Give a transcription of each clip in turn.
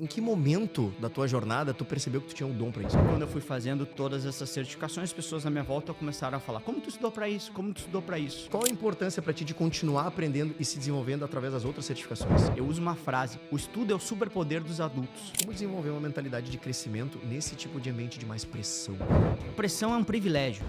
Em que momento da tua jornada tu percebeu que tu tinha um dom para isso? Quando eu fui fazendo todas essas certificações, as pessoas na minha volta começaram a falar: como tu estudou para isso? Como tu estudou para isso? Qual a importância para ti de continuar aprendendo e se desenvolvendo através das outras certificações? Eu uso uma frase: o estudo é o superpoder dos adultos. Como desenvolver uma mentalidade de crescimento nesse tipo de ambiente de mais pressão? Pressão é um privilégio.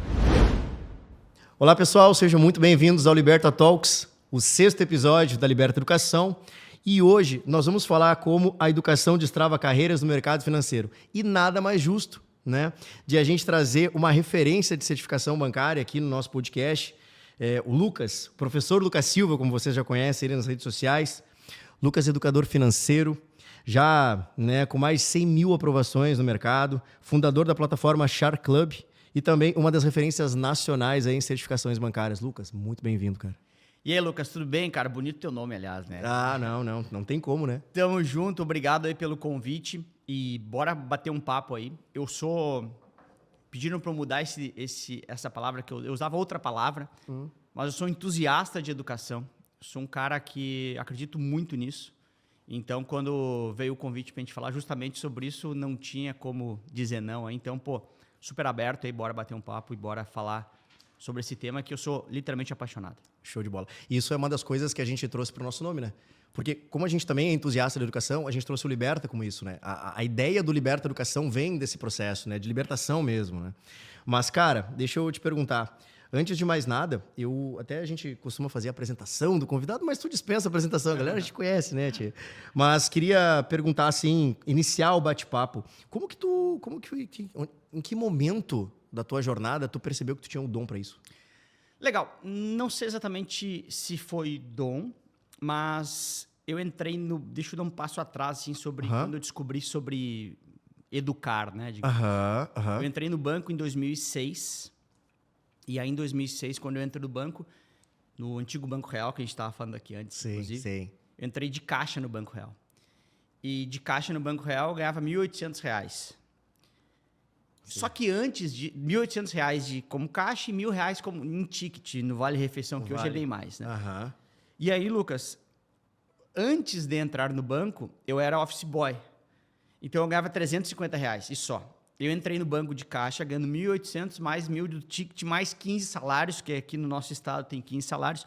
Olá pessoal, sejam muito bem-vindos ao Liberta Talks, o 6º episódio da Liberta Educação. E hoje nós vamos falar como a educação destrava carreiras no mercado financeiro. E nada mais justo, né, de a gente trazer uma referência de certificação bancária aqui no nosso podcast. O Lucas, o professor Lucas Silva, como vocês já conhecem ele nas redes sociais. Lucas, educador financeiro, já, né, com mais de 100 mil aprovações no mercado, fundador da plataforma Shark Club e também uma das referências nacionais aí em certificações bancárias. Lucas, muito bem-vindo, cara. E aí, Lucas, tudo bem, cara? Bonito teu nome, aliás, né? Ah, não tem como, né? Tamo junto, obrigado aí pelo convite e bora bater um papo aí. Pediram para eu mudar essa palavra, que eu usava outra palavra, mas eu sou entusiasta de educação. Eu sou um cara que acredito muito nisso. Então, quando veio o convite pra gente falar justamente sobre isso, não tinha como dizer não. Então, super aberto aí, bora bater um papo e bora falar sobre esse tema que eu sou literalmente apaixonado. Show de bola. E isso é uma das coisas que a gente trouxe para o nosso nome, né? Porque como a gente também é entusiasta da educação, a gente trouxe o Liberta como isso, né? A ideia do Liberta Educação vem desse processo, né? De libertação mesmo, né? Mas, cara, deixa eu te perguntar. Antes de mais nada, a gente costuma fazer a apresentação do convidado, mas tu dispensa a apresentação, a galera a gente conhece, né, tia? Mas queria perguntar, assim, iniciar o bate-papo. Em que momento da tua jornada tu percebeu que tu tinha um dom para isso? Legal. Não sei exatamente se foi dom, mas eu entrei no... Deixa eu dar um passo atrás, assim, sobre quando eu descobri sobre educar, né? Eu entrei no banco em 2006. E aí, em 2006, quando eu entro no banco, no antigo Banco Real, que a gente estava falando aqui antes, inclusive, eu entrei de caixa no Banco Real. E de caixa no Banco Real, eu ganhava R$ 1.800. Só que antes de R$ 1.800 como caixa e R$ 1.000 como em ticket, no Vale Refeição, que hoje é bem mais, né? E aí, Lucas, antes de entrar no banco, eu era office boy. Então, eu ganhava R$ 350 e só. Eu entrei no banco de caixa ganhando 1.800 mais 1.000 do ticket, mais 15 salários, que aqui no nosso estado tem 15 salários.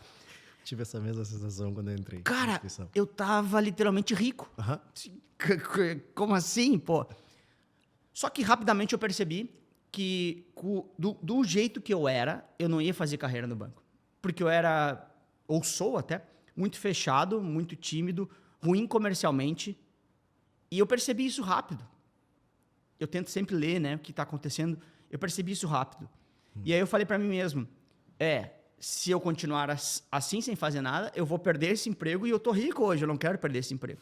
Tive essa mesma sensação quando eu entrei. Cara, eu tava literalmente rico. Como assim, pô? Só que rapidamente eu percebi que do jeito que eu era, eu não ia fazer carreira no banco. Porque eu era, ou sou até, muito fechado, muito tímido, ruim comercialmente. E eu percebi isso rápido. Eu tento sempre ler, né, o que está acontecendo. Eu percebi isso rápido. E aí eu falei para mim mesmo, se eu continuar assim, sem fazer nada, eu vou perder esse emprego e eu tô rico hoje, eu não quero perder esse emprego.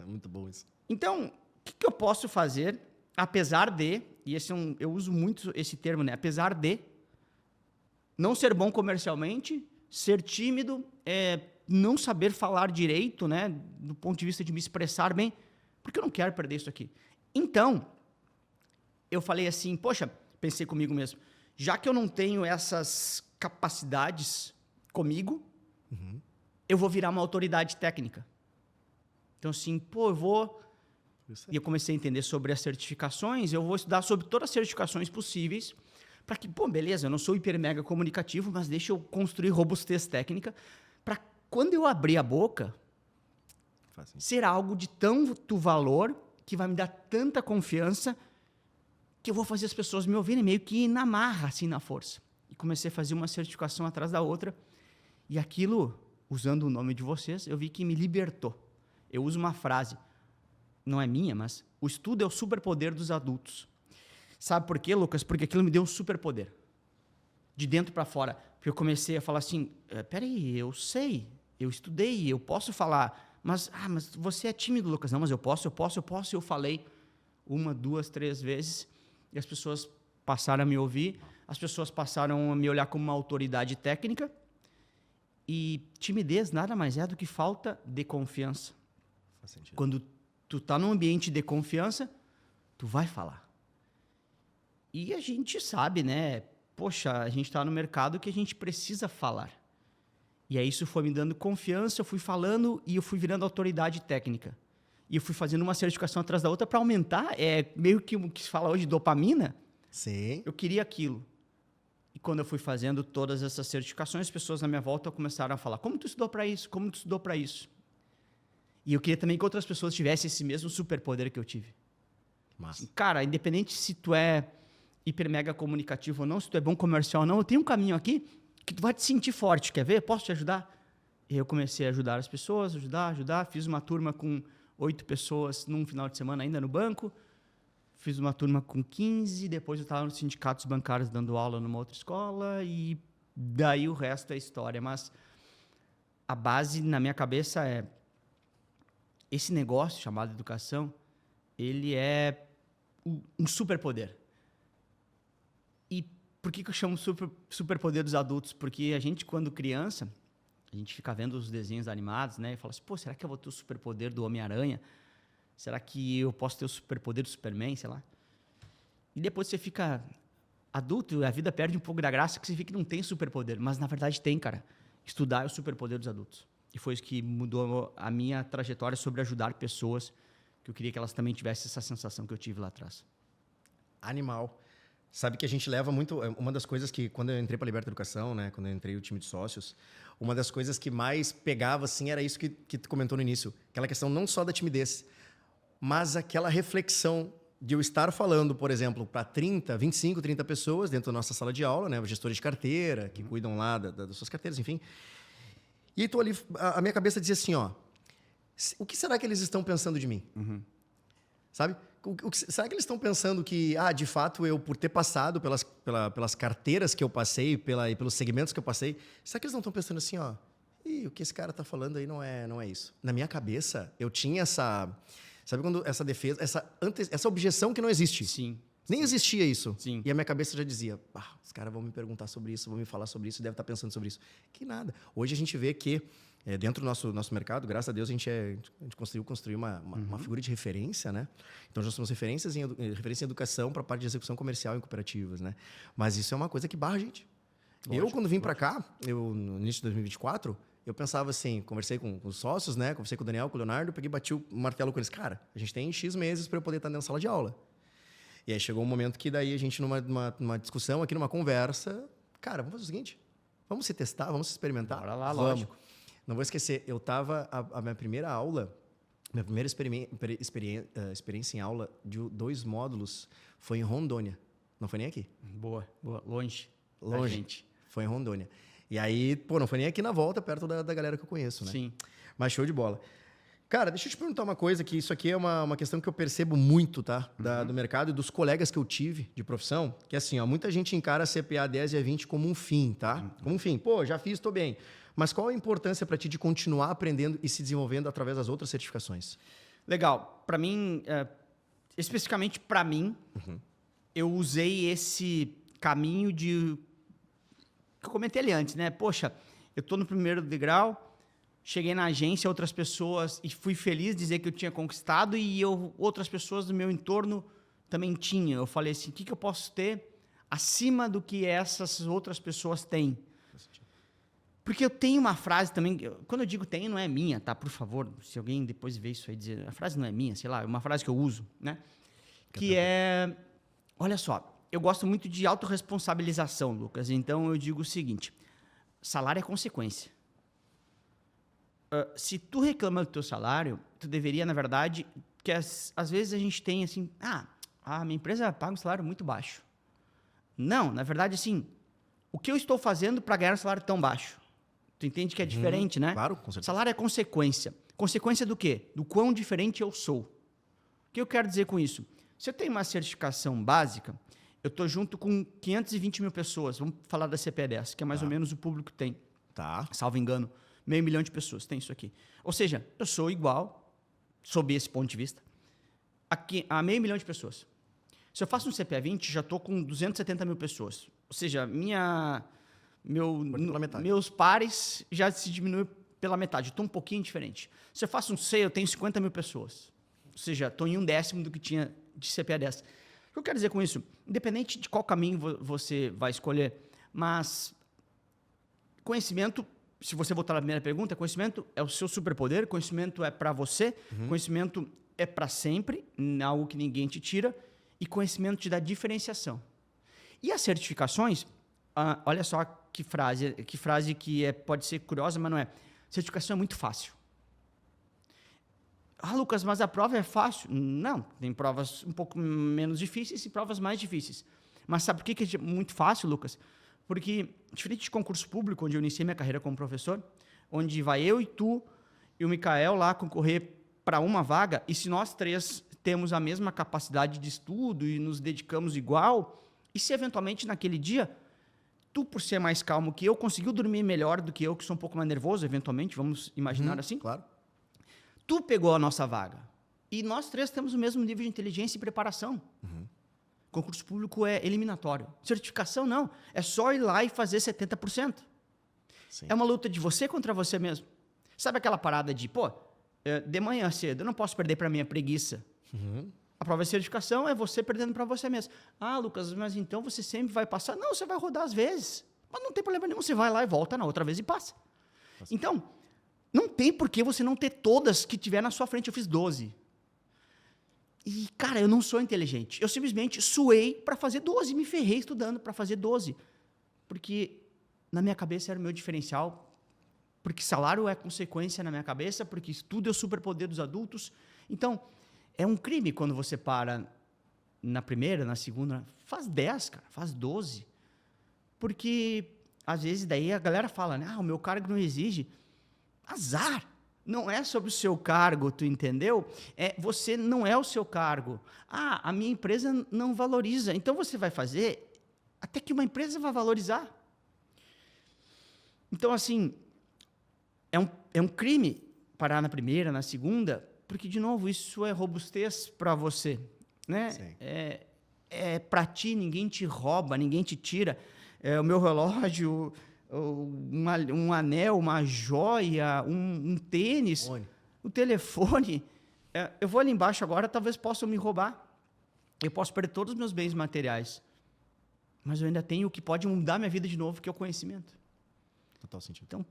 Muito bom isso. Então, o que eu posso fazer, apesar de, e eu uso muito esse termo, né, apesar de não ser bom comercialmente, ser tímido, não saber falar direito, né, do ponto de vista de me expressar bem, porque eu não quero perder isso aqui. Então, eu falei assim, poxa, pensei comigo mesmo, já que eu não tenho essas capacidades comigo, eu vou virar uma autoridade técnica. Então, assim, eu vou... E eu comecei a entender sobre as certificações, eu vou estudar sobre todas as certificações possíveis, para que, beleza, eu não sou hiper mega comunicativo, mas deixa eu construir robustez técnica, para quando eu abrir a boca, ser algo de tanto valor, que vai me dar tanta confiança, que eu vou fazer as pessoas me ouvirem meio que na marra, assim, na força. E comecei a fazer uma certificação atrás da outra. E aquilo, usando o nome de vocês, eu vi que me libertou. Eu uso uma frase, não é minha, mas o estudo é o superpoder dos adultos. Sabe por quê, Lucas? Porque aquilo me deu um superpoder. De dentro para fora. Porque eu comecei a falar assim, peraí, eu sei, eu estudei, eu posso falar. Mas você é tímido, Lucas. Não, mas eu posso. Eu falei 1, 2, 3 vezes. E as pessoas passaram a me ouvir, as pessoas passaram a me olhar como uma autoridade técnica. E timidez nada mais é do que falta de confiança. Faz sentido. Quando tu tá num ambiente de confiança, tu vai falar. E a gente sabe, né? Poxa, a gente tá no mercado que a gente precisa falar. E aí isso foi me dando confiança, eu fui falando e eu fui virando autoridade técnica. E eu fui fazendo uma certificação atrás da outra para aumentar, meio que o que se fala hoje, dopamina. Sim. Eu queria aquilo. E quando eu fui fazendo todas essas certificações, as pessoas na minha volta começaram a falar, como tu estudou para isso? Como tu estudou para isso? E eu queria também que outras pessoas tivessem esse mesmo superpoder que eu tive. Massa. Cara, independente se tu é hiper mega comunicativo ou não, se tu é bom comercial ou não, eu tenho um caminho aqui que tu vai te sentir forte, quer ver? Posso te ajudar? E eu comecei a ajudar as pessoas, ajudar. Fiz uma turma com 8 pessoas num final de semana ainda no banco. Fiz uma turma com 15, depois eu estava nos sindicatos bancários dando aula numa outra escola e daí o resto é história. Mas a base na minha cabeça é esse negócio chamado educação, ele é um superpoder. E por que eu chamo superpoder dos adultos? Porque a gente, quando criança, a gente fica vendo os desenhos animados, né? E fala assim, pô, será que eu vou ter o superpoder do Homem-Aranha? Será que eu posso ter o superpoder do Superman, sei lá? E depois você fica adulto e a vida perde um pouco da graça que você fica que não tem superpoder. Mas, na verdade, tem, cara. Estudar é o superpoder dos adultos. E foi isso que mudou a minha trajetória sobre ajudar pessoas, que eu queria que elas também tivessem essa sensação que eu tive lá atrás. Animal. Sabe que a gente leva muito... Uma das coisas que, quando eu entrei para a Liberta Educação, né, quando eu entrei no time de sócios, uma das coisas que mais pegava, assim, era isso que tu comentou no início. Aquela questão não só da timidez, mas aquela reflexão de eu estar falando, por exemplo, para 25, 30 pessoas dentro da nossa sala de aula, né, os gestores de carteira, que cuidam lá das suas carteiras, enfim. E aí, ali, a minha cabeça dizia assim, ó, o que será que eles estão pensando de mim? Sabe? Será que eles estão pensando que, de fato, eu, por ter passado pelas carteiras que eu passei e pelos segmentos que eu passei, será que eles não estão pensando assim, ó, o que esse cara está falando aí não é isso? Na minha cabeça, eu tinha essa... Sabe quando essa defesa, essa objeção que não existe? Sim. Nem existia isso. Sim. E a minha cabeça já dizia, os caras vão me perguntar sobre isso, vão me falar sobre isso, deve estar pensando sobre isso. Que nada. Hoje a gente vê que, dentro do nosso mercado, graças a Deus, a gente conseguiu construir uma figura de referência, né? Então, já somos referência em educação para a parte de execução comercial em cooperativas, né? Mas isso é uma coisa que barra a gente. Lógico, quando vim para cá, no início de 2024... Eu pensava assim, conversei com os sócios, né? Conversei com o Daniel, com o Leonardo, peguei, bati o martelo com eles. Cara, a gente tem X meses para eu poder estar dentro da sala de aula. E aí chegou um momento que daí a gente, numa discussão aqui, numa conversa, cara, vamos fazer o seguinte, vamos se testar, vamos se experimentar? Bora lá, vamos. lógico. Não vou esquecer, eu estava, a minha primeira aula, minha primeira experiência em aula de 2 módulos foi em Rondônia. Não foi nem aqui. Boa. Longe. Gente. Foi em Rondônia. E aí, não foi nem aqui na volta, perto da galera que eu conheço, né? Sim. Mas show de bola. Cara, deixa eu te perguntar uma coisa, que isso aqui é uma questão que eu percebo muito, tá? Do mercado e dos colegas que eu tive de profissão, que assim, muita gente encara a CPA 10 e a 20 como um fim, tá? Como um fim. Pô, já fiz, tô bem. Mas qual a importância para ti de continuar aprendendo e se desenvolvendo através das outras certificações? Legal. Para mim, especificamente para mim, eu usei esse caminho de... que eu comentei ali antes, né? Poxa, eu estou no primeiro degrau, cheguei na agência, outras pessoas, e fui feliz de dizer que eu tinha conquistado, e outras pessoas do meu entorno também tinham. Eu falei assim, o que eu posso ter acima do que essas outras pessoas têm? Porque eu tenho uma frase também, quando eu digo tenho, não é minha, tá? Por favor, se alguém depois ver isso aí dizer, a frase não é minha, sei lá, é uma frase que eu uso, né? Que é, olha só, eu gosto muito de autorresponsabilização, Lucas. Então, eu digo o seguinte, salário é consequência. Se tu reclama do teu salário, tu deveria, na verdade, que às vezes a gente tem assim, a minha empresa paga um salário muito baixo. Não, na verdade, assim, o que eu estou fazendo para ganhar um salário tão baixo? Tu entende que é diferente, né? Claro, com certeza. Salário é consequência. Consequência do quê? Do quão diferente eu sou. O que eu quero dizer com isso? Se eu tenho uma certificação básica, eu estou junto com 520 mil pessoas. Vamos falar da CPE10, que é mais ou menos o público que tem. Tá. Salvo engano, 500 mil de pessoas tem isso aqui. Ou seja, eu sou igual, sob esse ponto de vista, a 500 mil de pessoas. Se eu faço um CPE20, já estou com 270 mil pessoas. Ou seja, meus pares já se diminuem pela metade. Estou um pouquinho diferente. Se eu faço um C, eu tenho 50 mil pessoas. Ou seja, estou em 1/10 do que tinha de CPE10. O que eu quero dizer com isso? Independente de qual caminho você vai escolher, mas conhecimento, se você voltar na primeira pergunta, conhecimento é o seu superpoder, conhecimento é para você, conhecimento é para sempre, algo que ninguém te tira, e conhecimento te dá diferenciação. E as certificações, olha só que frase que pode ser curiosa, mas não é. Certificação é muito fácil. Ah, Lucas, mas a prova é fácil? Não, tem provas um pouco menos difíceis e provas mais difíceis. Mas sabe por que é muito fácil, Lucas? Porque, diferente de concurso público, onde eu iniciei minha carreira como professor, onde vai eu e tu e o Mikael lá concorrer para uma vaga, e se nós três temos a mesma capacidade de estudo e nos dedicamos igual, e se eventualmente naquele dia, tu, por ser mais calmo que eu, conseguiu dormir melhor do que eu, que sou um pouco mais nervoso, eventualmente, vamos imaginar assim? Claro. Tu pegou a nossa vaga. E nós três temos o mesmo nível de inteligência e preparação. Concurso público é eliminatório. Certificação, não. É só ir lá e fazer 70%. Sim. É uma luta de você contra você mesmo. Sabe aquela parada de, de manhã cedo, eu não posso perder para minha preguiça. A prova de certificação é você perdendo para você mesmo. Ah, Lucas, mas então você sempre vai passar? Não, você vai rodar às vezes. Mas não tem problema nenhum. Você vai lá e volta na outra vez e passa. Então, não tem por que você não ter todas que tiver na sua frente. Eu fiz 12. E, cara, eu não sou inteligente. Eu simplesmente suei para fazer 12. Me ferrei estudando para fazer 12. Porque na minha cabeça era o meu diferencial. Porque salário é consequência na minha cabeça. Porque estudo é o superpoder dos adultos. Então, é um crime quando você para na primeira, na segunda. Faz 10, cara. Faz 12. Porque, às vezes, daí a galera fala, né? Ah, o meu cargo não exige. Azar. Não é sobre o seu cargo, tu entendeu? Você não é o seu cargo. Ah, a minha empresa não valoriza. Então, você vai fazer até que uma empresa vai valorizar. Então, assim, é um crime parar na primeira, na segunda, porque, de novo, isso é robustez para você. Né? Sim. Para ti, ninguém te rouba, ninguém te tira. O meu relógio... um anel, uma joia, um tênis, o telefone. Eu vou ali embaixo agora, talvez possam me roubar. Eu posso perder todos os meus bens materiais. Mas eu ainda tenho o que pode mudar minha vida de novo, que é o conhecimento. Total sentido. Então,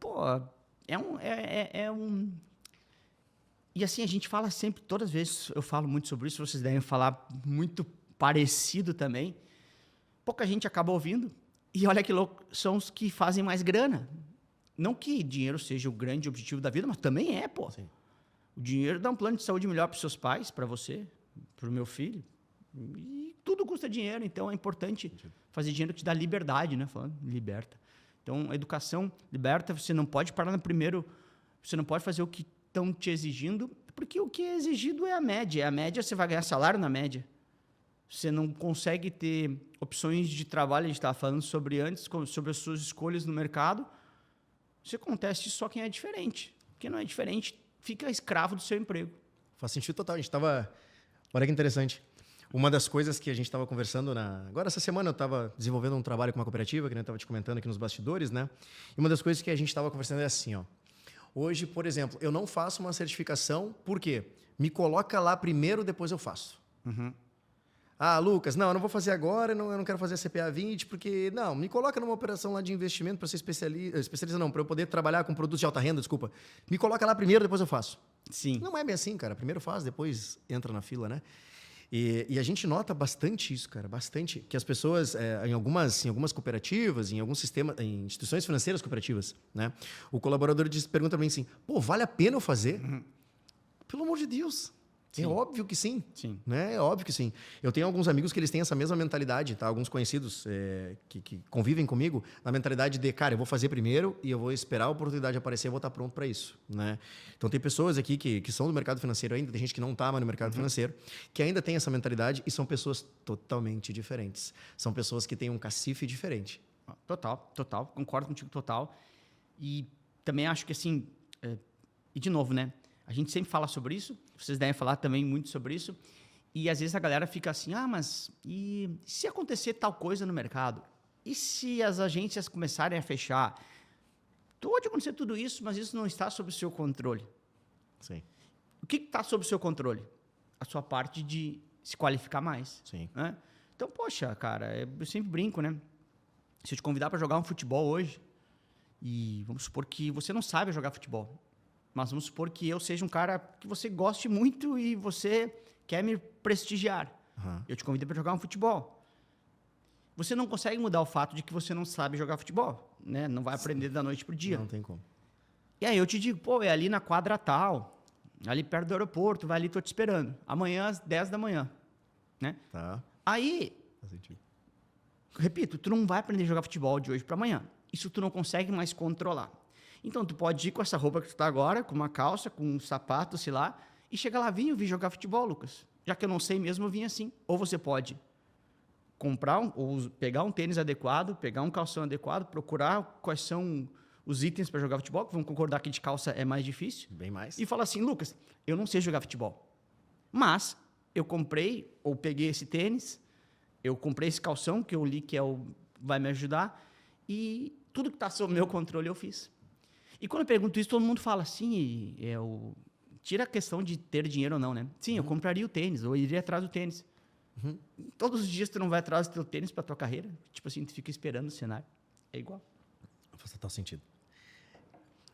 E assim, a gente fala sempre, todas as vezes eu falo muito sobre isso, vocês devem falar muito parecido também. Pouca gente acaba ouvindo. E olha que louco, são os que fazem mais grana. Não que dinheiro seja o grande objetivo da vida, mas também é, pô. Sim. O dinheiro dá um plano de saúde melhor para os seus pais, para você, para o meu filho. E tudo custa dinheiro, então é importante fazer dinheiro que te dá liberdade, né? Falando, liberta. Então, a educação liberta, você não pode parar no primeiro, você não pode fazer o que estão te exigindo, porque o que é exigido é a média. A média, você vai ganhar salário na média. Você não consegue ter opções de trabalho, a gente estava falando sobre antes, sobre as suas escolhas no mercado. Isso acontece só quem é diferente. Quem não é diferente fica escravo do seu emprego. Faz sentido total. A gente estava... Olha que interessante. Uma das coisas que a gente estava conversando... Agora, essa semana, eu estava desenvolvendo um trabalho com uma cooperativa, que eu estava te comentando aqui nos bastidores, né? E uma das coisas que a gente estava conversando é assim, ó. Hoje, por exemplo, eu não faço uma certificação, por quê? Me coloca lá primeiro, depois eu faço. Ah, Lucas, não, eu não vou fazer agora, eu não quero fazer a CPA 20, porque, não, me coloca numa operação lá de investimento para ser especialista, não, para eu poder trabalhar com produtos de alta renda, desculpa. Me coloca lá primeiro, depois eu faço. Sim. Não é bem assim, cara. Primeiro faz, depois entra na fila, né? E a gente nota bastante isso, cara, bastante, que as pessoas, em algumas cooperativas, em alguns sistemas, em instituições financeiras cooperativas, né? O colaborador pergunta para mim assim, pô, vale a pena eu fazer? Pelo amor de Deus. Sim. É óbvio que sim. Sim. Né? É óbvio que sim. Eu tenho alguns amigos que eles têm essa mesma mentalidade, tá? Alguns conhecidos que convivem comigo, na mentalidade de, cara, eu vou fazer primeiro e eu vou esperar a oportunidade aparecer e vou estar pronto para isso. Né? Então, tem pessoas aqui que são do mercado financeiro ainda, tem gente que não está mais no mercado financeiro, que ainda tem essa mentalidade e são pessoas totalmente diferentes. São pessoas que têm um cacife diferente. Total. Concordo contigo total. E também acho que, assim, e de novo, né? A gente sempre fala sobre isso, vocês devem falar também muito sobre isso, e às vezes a galera fica assim, mas e se acontecer tal coisa no mercado? E se as agências começarem a fechar? Pode acontecer tudo isso, mas isso não está sob o seu controle. Sim. O que está sob o seu controle? A sua parte de se qualificar mais. Sim. Né? Então, poxa, cara, eu sempre brinco, né? Se eu te convidar para jogar um futebol hoje, e vamos supor que você não sabe jogar futebol, Mas vamos supor que eu seja um cara que você goste muito e você quer me prestigiar. Eu te convido para jogar um futebol. Você não consegue mudar o fato de que você não sabe jogar futebol, né? Não vai aprender da noite pro dia. Não tem como. E aí eu te digo, pô, é ali na quadra tal, ali perto do aeroporto, vai ali, tô te esperando. Amanhã às 10 da manhã, né? Tá. Aí, Faz sentido. repito, tu não vai aprender a jogar futebol de hoje para amanhã. Isso tu não consegue mais controlar. Então, tu pode ir com essa roupa que tu tá agora, com uma calça, com um sapato, sei lá, e chegar lá, eu vim jogar futebol, Lucas. Já que eu não sei mesmo, eu vim assim. Ou você pode comprar, ou pegar um tênis adequado, pegar um calção adequado, procurar quais são os itens para jogar futebol, que vamos concordar que de calça é mais difícil. Bem mais. E falar assim, Lucas, eu não sei jogar futebol, mas eu comprei, ou peguei esse tênis, eu comprei esse calção, que eu li que vai me ajudar, e tudo que está sob meu controle eu fiz. E quando eu pergunto isso, todo mundo fala assim, tira a questão de ter dinheiro ou não, né? Sim, eu compraria o tênis, ou iria atrás do tênis. Todos os dias tu não vai atrás do teu tênis para tua carreira, tipo assim, tu fica esperando o cenário. É igual. Faz total sentido.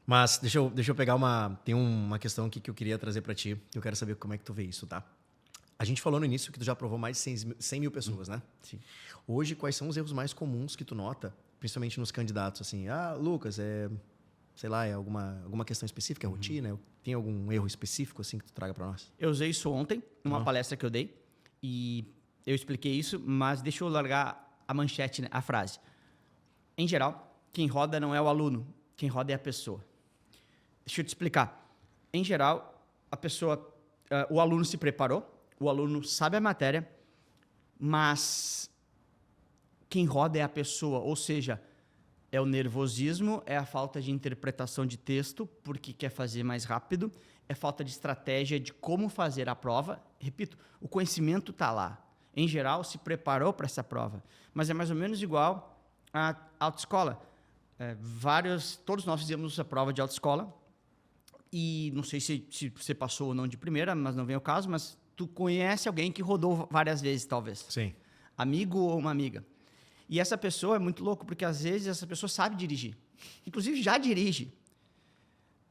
Mas deixa eu pegar tem uma questão aqui que eu queria trazer para ti, que eu quero saber como é que tu vê isso, tá? A gente falou no início que tu já aprovou mais de 100 mil pessoas, né? Sim. Hoje, quais são os erros mais comuns que tu nota, principalmente nos candidatos, assim? Lucas, sei lá, é alguma questão específica, é rotina? Tem algum erro específico, assim, que tu traga para nós? Eu usei isso ontem, numa palestra que eu dei, e eu expliquei isso, mas deixa eu largar a manchete, né, a frase. Em geral, quem roda não é o aluno, quem roda é a pessoa. Deixa eu te explicar. Em geral, o aluno se preparou, o aluno sabe a matéria, mas quem roda é a pessoa, ou seja, é o nervosismo, é a falta de interpretação de texto, porque quer fazer mais rápido, é falta de estratégia de como fazer a prova. Repito, o conhecimento está lá. Em geral, se preparou para essa prova, mas é mais ou menos igual à autoescola. Todos nós fizemos a prova de autoescola, e não sei se você passou ou não de primeira, mas não vem ao caso, mas tu conhece alguém que rodou várias vezes, talvez. Sim. Amigo ou uma amiga. E essa pessoa é muito louco, porque às vezes essa pessoa sabe dirigir. Inclusive já dirige,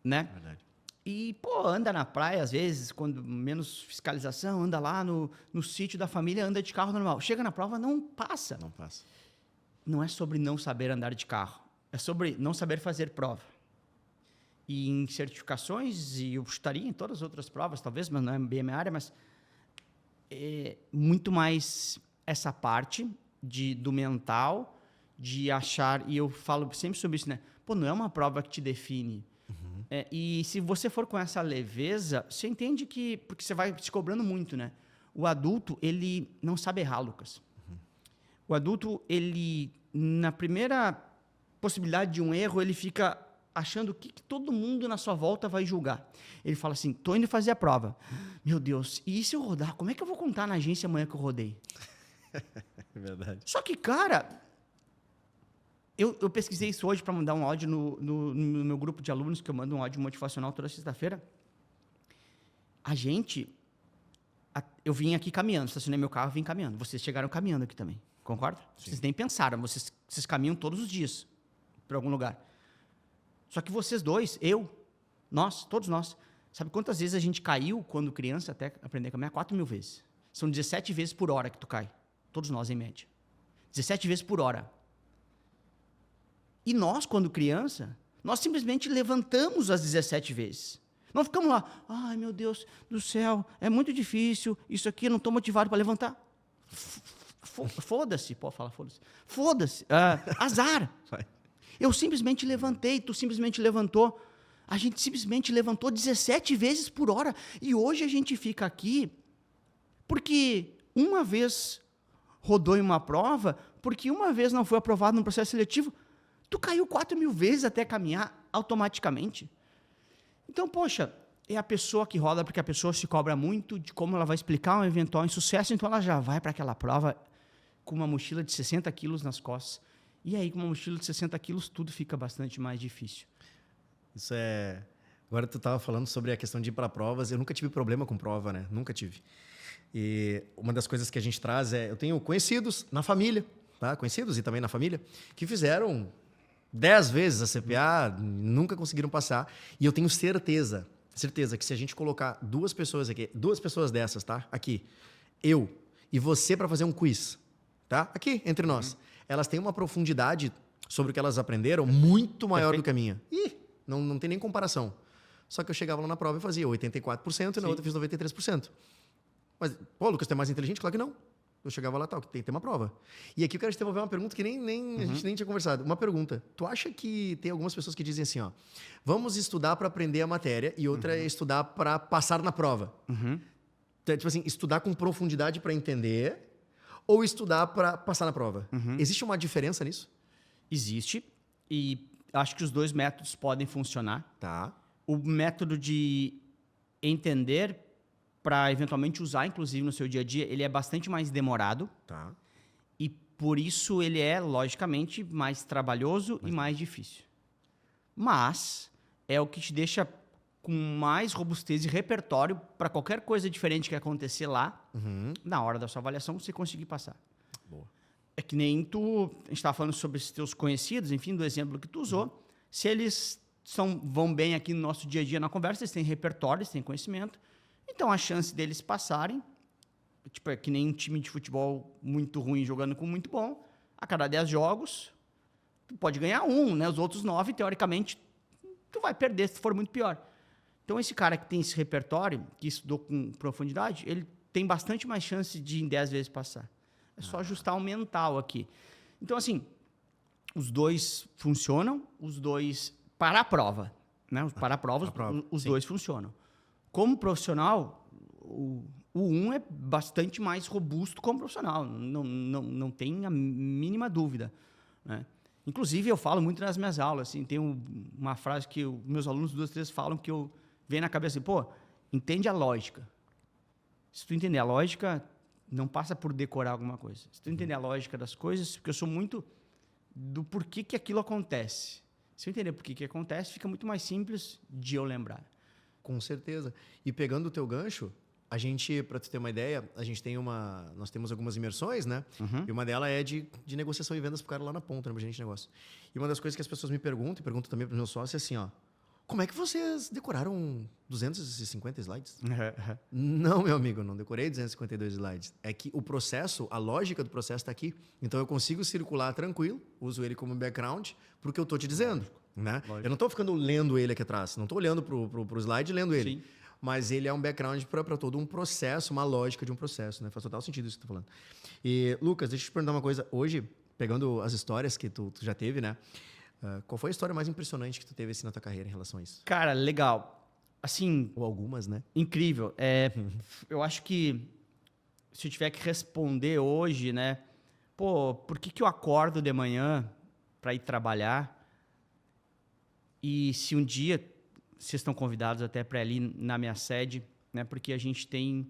né? Verdade. E, anda na praia às vezes, quando menos fiscalização, anda lá no sítio da família, anda de carro normal. Chega na prova, não passa. Não passa. Não é sobre não saber andar de carro. É sobre não saber fazer prova. E em certificações, e eu chutaria em todas as outras provas, talvez, mas não é bem a minha área, mas é muito mais essa parte do mental, de achar, e eu falo sempre sobre isso, né? Não é uma prova que te define. E se você for com essa leveza, você entende que, porque você vai se cobrando muito, né? O adulto, ele não sabe errar, Lucas. O adulto, ele, na primeira possibilidade de um erro, ele fica achando que todo mundo na sua volta vai julgar. Ele fala assim, tô indo fazer a prova. Meu Deus, e se eu rodar? Como é que eu vou contar na agência amanhã que eu rodei? É verdade. Só que, cara, eu pesquisei isso hoje para mandar um áudio no meu grupo de alunos, que eu mando um áudio motivacional toda sexta-feira. Eu vim aqui caminhando, estacionei meu carro e vim caminhando. Vocês chegaram caminhando aqui também, concorda? Sim. Vocês nem pensaram, vocês caminham todos os dias para algum lugar. Só que vocês dois, todos nós, sabe quantas vezes a gente caiu quando criança até aprender a caminhar? 4.000 vezes. São 17 vezes por hora que tu cai. Todos nós, em média. 17 vezes por hora. E nós, quando criança, nós simplesmente levantamos as 17 vezes. Não ficamos lá, ai meu Deus do céu, é muito difícil, isso aqui, eu não estou motivado para levantar. Foda-se, pode falar foda-se. Foda-se, azar. Vai. Eu simplesmente levantei, tu simplesmente levantou. A gente simplesmente levantou 17 vezes por hora. E hoje a gente fica aqui porque uma vez rodou em uma prova, porque uma vez não foi aprovado no processo seletivo, tu caiu 4.000 vezes até caminhar automaticamente. Então, poxa, é a pessoa que roda porque a pessoa se cobra muito de como ela vai explicar um eventual insucesso, então ela já vai para aquela prova com uma mochila de 60 quilos nas costas. E aí, com uma mochila de 60 quilos, tudo fica bastante mais difícil. Isso é... Agora tu estava falando sobre a questão de ir para provas. Eu nunca tive problema com prova, né? Nunca tive. E uma das coisas que a gente traz eu tenho conhecidos na família, tá? Conhecidos e também na família, que fizeram 10 vezes a CPA, nunca conseguiram passar. E eu tenho certeza que se a gente colocar 2 pessoas aqui, 2 pessoas dessas, tá? Aqui, eu e você para fazer um quiz, tá? Aqui, entre nós. Elas têm uma profundidade sobre o que elas aprenderam muito maior do que a minha. Ih, não tem nem comparação. Só que eu chegava lá na prova e fazia 84% e na outra eu fiz 93%. Mas, pô, Lucas, tu é mais inteligente? Claro que não. Eu chegava lá, tal, tem que ter uma prova. E aqui eu quero te devolver uma pergunta que a gente nem tinha conversado. Uma pergunta. Tu acha que tem algumas pessoas que dizem assim, ó, vamos estudar para aprender a matéria e outra é estudar para passar na prova? Então, tipo assim, estudar com profundidade para entender ou estudar para passar na prova? Existe uma diferença nisso? Existe. E acho que os 2 métodos podem funcionar. Tá. O método de entender para eventualmente usar, inclusive, no seu dia a dia, ele é bastante mais demorado. Tá. E por isso ele é, logicamente, mais trabalhoso e mais difícil. Mas é o que te deixa com mais robustez e repertório para qualquer coisa diferente que acontecer lá, na hora da sua avaliação, você conseguir passar. Boa. É que nem tu, a gente estava falando sobre os teus conhecidos, enfim, do exemplo que tu usou. Se eles vão bem aqui no nosso dia a dia na conversa, eles têm repertório, eles têm conhecimento, então a chance deles passarem, tipo, é que nem um time de futebol muito ruim jogando com muito bom, a cada 10 jogos, tu pode ganhar 1, né? Os outros 9, teoricamente, tu vai perder se for muito pior. Então, esse cara que tem esse repertório, que estudou com profundidade, ele tem bastante mais chance de em 10 vezes passar. É só ajustar o mental aqui. Então, assim, os 2 funcionam, os 2 para a prova, né? Para a prova, os 2 funcionam. Como profissional, o 1 é bastante mais robusto como profissional, não tem a mínima dúvida, né? Inclusive, eu falo muito nas minhas aulas, assim, tem uma frase que meus alunos 2, 3 falam que eu venho na cabeça assim, pô, entende a lógica. Se tu entender a lógica, não passa por decorar alguma coisa. Se tu entender a lógica das coisas, porque eu sou muito do porquê que aquilo acontece. Se eu entender por que acontece, fica muito mais simples de eu lembrar. Com certeza. E pegando o teu gancho, a gente, para tu ter uma ideia, nós temos algumas imersões, né? E uma delas é de negociação e vendas pro cara lá na ponta, no gerente de negócio. E uma das coisas que as pessoas me perguntam, e perguntam também para os meus sócios, é assim, ó, como é que vocês decoraram 250 slides? Não, meu amigo, não decorei 252 slides. É que o processo, a lógica do processo está aqui. Então, eu consigo circular tranquilo, uso ele como background, para o que eu estou te dizendo. Né? Eu não estou ficando lendo ele aqui atrás, não estou olhando para o slide e lendo ele. Sim. Mas ele é um background para todo um processo, uma lógica de um processo. Né? Faz total sentido isso que tu está falando. E, Lucas, deixa eu te perguntar uma coisa. Hoje, pegando as histórias que tu já teve, né? Qual foi a história mais impressionante que tu teve assim, na tua carreira em relação a isso? Cara, legal. Assim, ou algumas, né? Incrível. Eu acho que se eu tiver que responder hoje, né? Pô, por que eu acordo de manhã para ir trabalhar? E se um dia vocês estão convidados até para ir ali na minha sede, né? Porque a gente tem...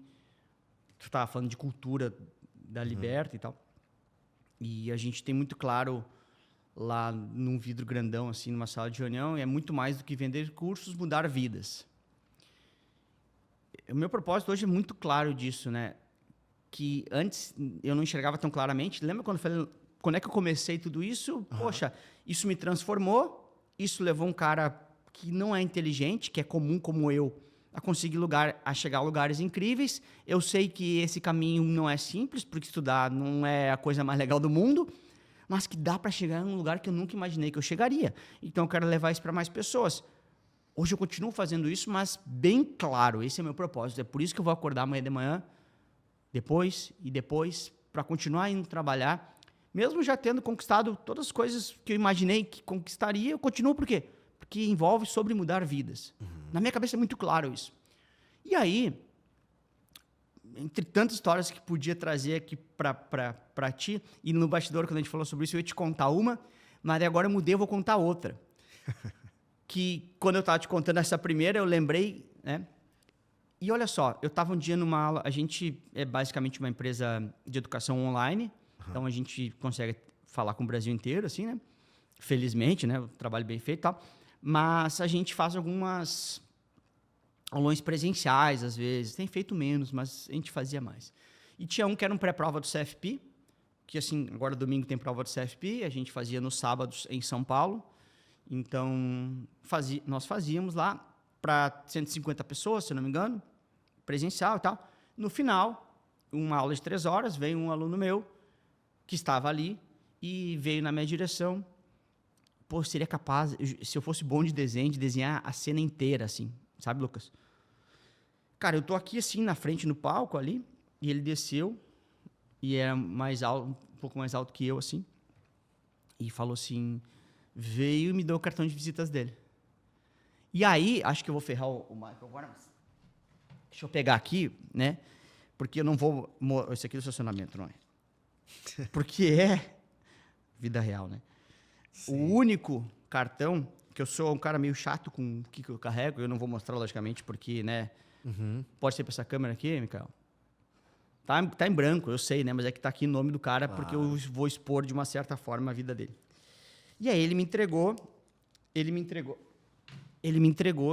Tu estava falando de cultura da Liberta e tal. E a gente tem muito claro lá num vidro grandão, assim, numa sala de reunião, e é muito mais do que vender cursos, mudar vidas. O meu propósito hoje é muito claro disso, né? Que antes eu não enxergava tão claramente. Lembra quando eu falei, quando é que eu comecei tudo isso? Poxa, isso me transformou, isso levou um cara que não é inteligente, que é comum como eu, a chegar a lugares incríveis. Eu sei que esse caminho não é simples, porque estudar não é a coisa mais legal do mundo, mas que dá para chegar em um lugar que eu nunca imaginei que eu chegaria. Então, eu quero levar isso para mais pessoas. Hoje eu continuo fazendo isso, mas bem claro, esse é o meu propósito. É por isso que eu vou acordar amanhã de manhã, depois, para continuar indo trabalhar. Mesmo já tendo conquistado todas as coisas que eu imaginei que conquistaria, eu continuo por quê? Porque envolve sobre mudar vidas. Na minha cabeça é muito claro isso. E aí, entre tantas histórias que podia trazer aqui para ti, e no bastidor, quando a gente falou sobre isso, eu ia te contar uma, mas agora eu mudei, eu vou contar outra. Que quando eu estava te contando essa primeira, eu lembrei, né? E olha só, eu estava um dia numa aula, a gente é basicamente uma empresa de educação online, então a gente consegue falar com o Brasil inteiro, assim, né? Felizmente, né? O trabalho bem feito e tal. Mas a gente faz algumas aulões presenciais, às vezes. Tem feito menos, mas a gente fazia mais. E tinha um que era um pré-prova do CFP, que assim, agora domingo tem prova do CFP, a gente fazia nos sábados em São Paulo. Então, nós fazíamos lá para 150 pessoas, se eu não me engano, presencial e tal. No final, uma aula de 3 horas, veio um aluno meu que estava ali e veio na minha direção. Pô, seria capaz, se eu fosse bom de desenho, de desenhar a cena inteira, assim. Sabe, Lucas? Cara, eu tô aqui assim, na frente, no palco ali, e ele desceu, e era mais alto, um pouco mais alto que eu, assim, e falou assim, veio e me deu o cartão de visitas dele. E aí, acho que eu vou ferrar o Michael agora, mas deixa eu pegar aqui, né? Porque eu não vou... Esse aqui é do estacionamento, não é? Porque é vida real, né? Sim. O único cartão, que eu sou um cara meio chato com o que eu carrego, eu não vou mostrar, logicamente, porque, né? Pode ser para essa câmera aqui, Mikael? Tá em branco, eu sei, né? Mas é que tá aqui o nome do cara, claro, porque eu vou expor de uma certa forma a vida dele. E aí ele me entregou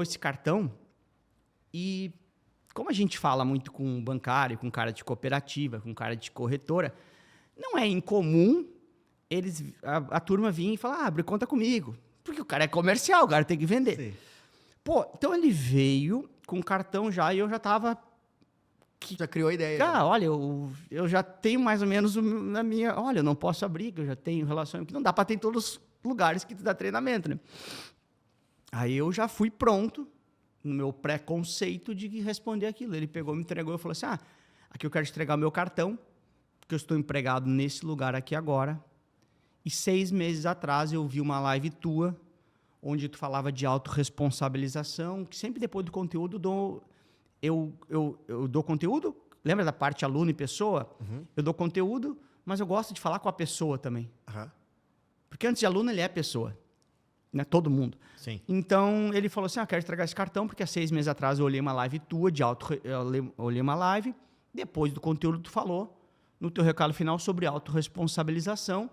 esse cartão e como a gente fala muito com um bancário, com um cara de cooperativa, com um cara de corretora, não é incomum a turma vir e falar, abre conta comigo. Porque o cara é comercial, o cara tem que vender. Sim. Pô, então ele veio com o cartão já e eu já tava... Já criou a ideia. Cara, olha, eu já tenho mais ou menos na minha... Olha, eu não posso abrir, que eu já tenho relação... Que não dá para ter em todos os lugares que tu dá treinamento, né? Aí eu já fui pronto, no meu pré-conceito de responder aquilo. Ele pegou, me entregou e falou assim, aqui eu quero te entregar o meu cartão, porque eu estou empregado nesse lugar aqui agora. E 6 meses atrás eu vi uma live tua, onde tu falava de autorresponsabilização, que sempre depois do conteúdo eu dou conteúdo. Lembra da parte aluno e pessoa? Eu dou conteúdo, mas eu gosto de falar com a pessoa também. Porque antes de aluno ele é pessoa. Né? Todo mundo. Sim. Então, ele falou assim, quero entregar esse cartão, porque há 6 meses atrás eu olhei uma live tua, olhei uma live, depois do conteúdo tu falou, no teu recado final, sobre autorresponsabilização,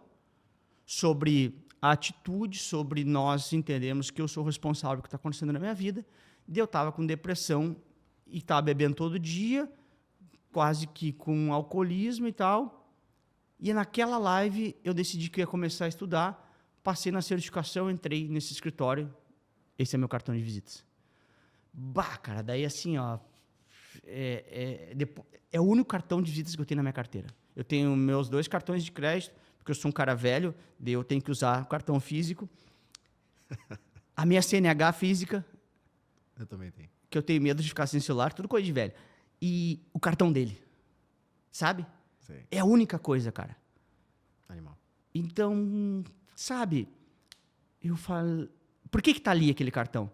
sobre a atitude, sobre nós entendermos que eu sou responsável pelo que está acontecendo na minha vida. E eu estava com depressão e estava bebendo todo dia, quase que com alcoolismo e tal. E naquela live eu decidi que eu ia começar a estudar, passei na certificação, entrei nesse escritório. Esse é meu cartão de visitas. Bah, cara, daí assim, ó... É o único cartão de visitas que eu tenho na minha carteira. Eu tenho meus 2 cartões de crédito, porque eu sou um cara velho, daí eu tenho que usar o cartão físico. A minha CNH física. Eu também tenho. Que eu tenho medo de ficar sem celular, tudo coisa de velho. E o cartão dele. Sabe? Sim. É a única coisa, cara. Animal. Então... Sabe, eu falo... Por que tá ali aquele cartão?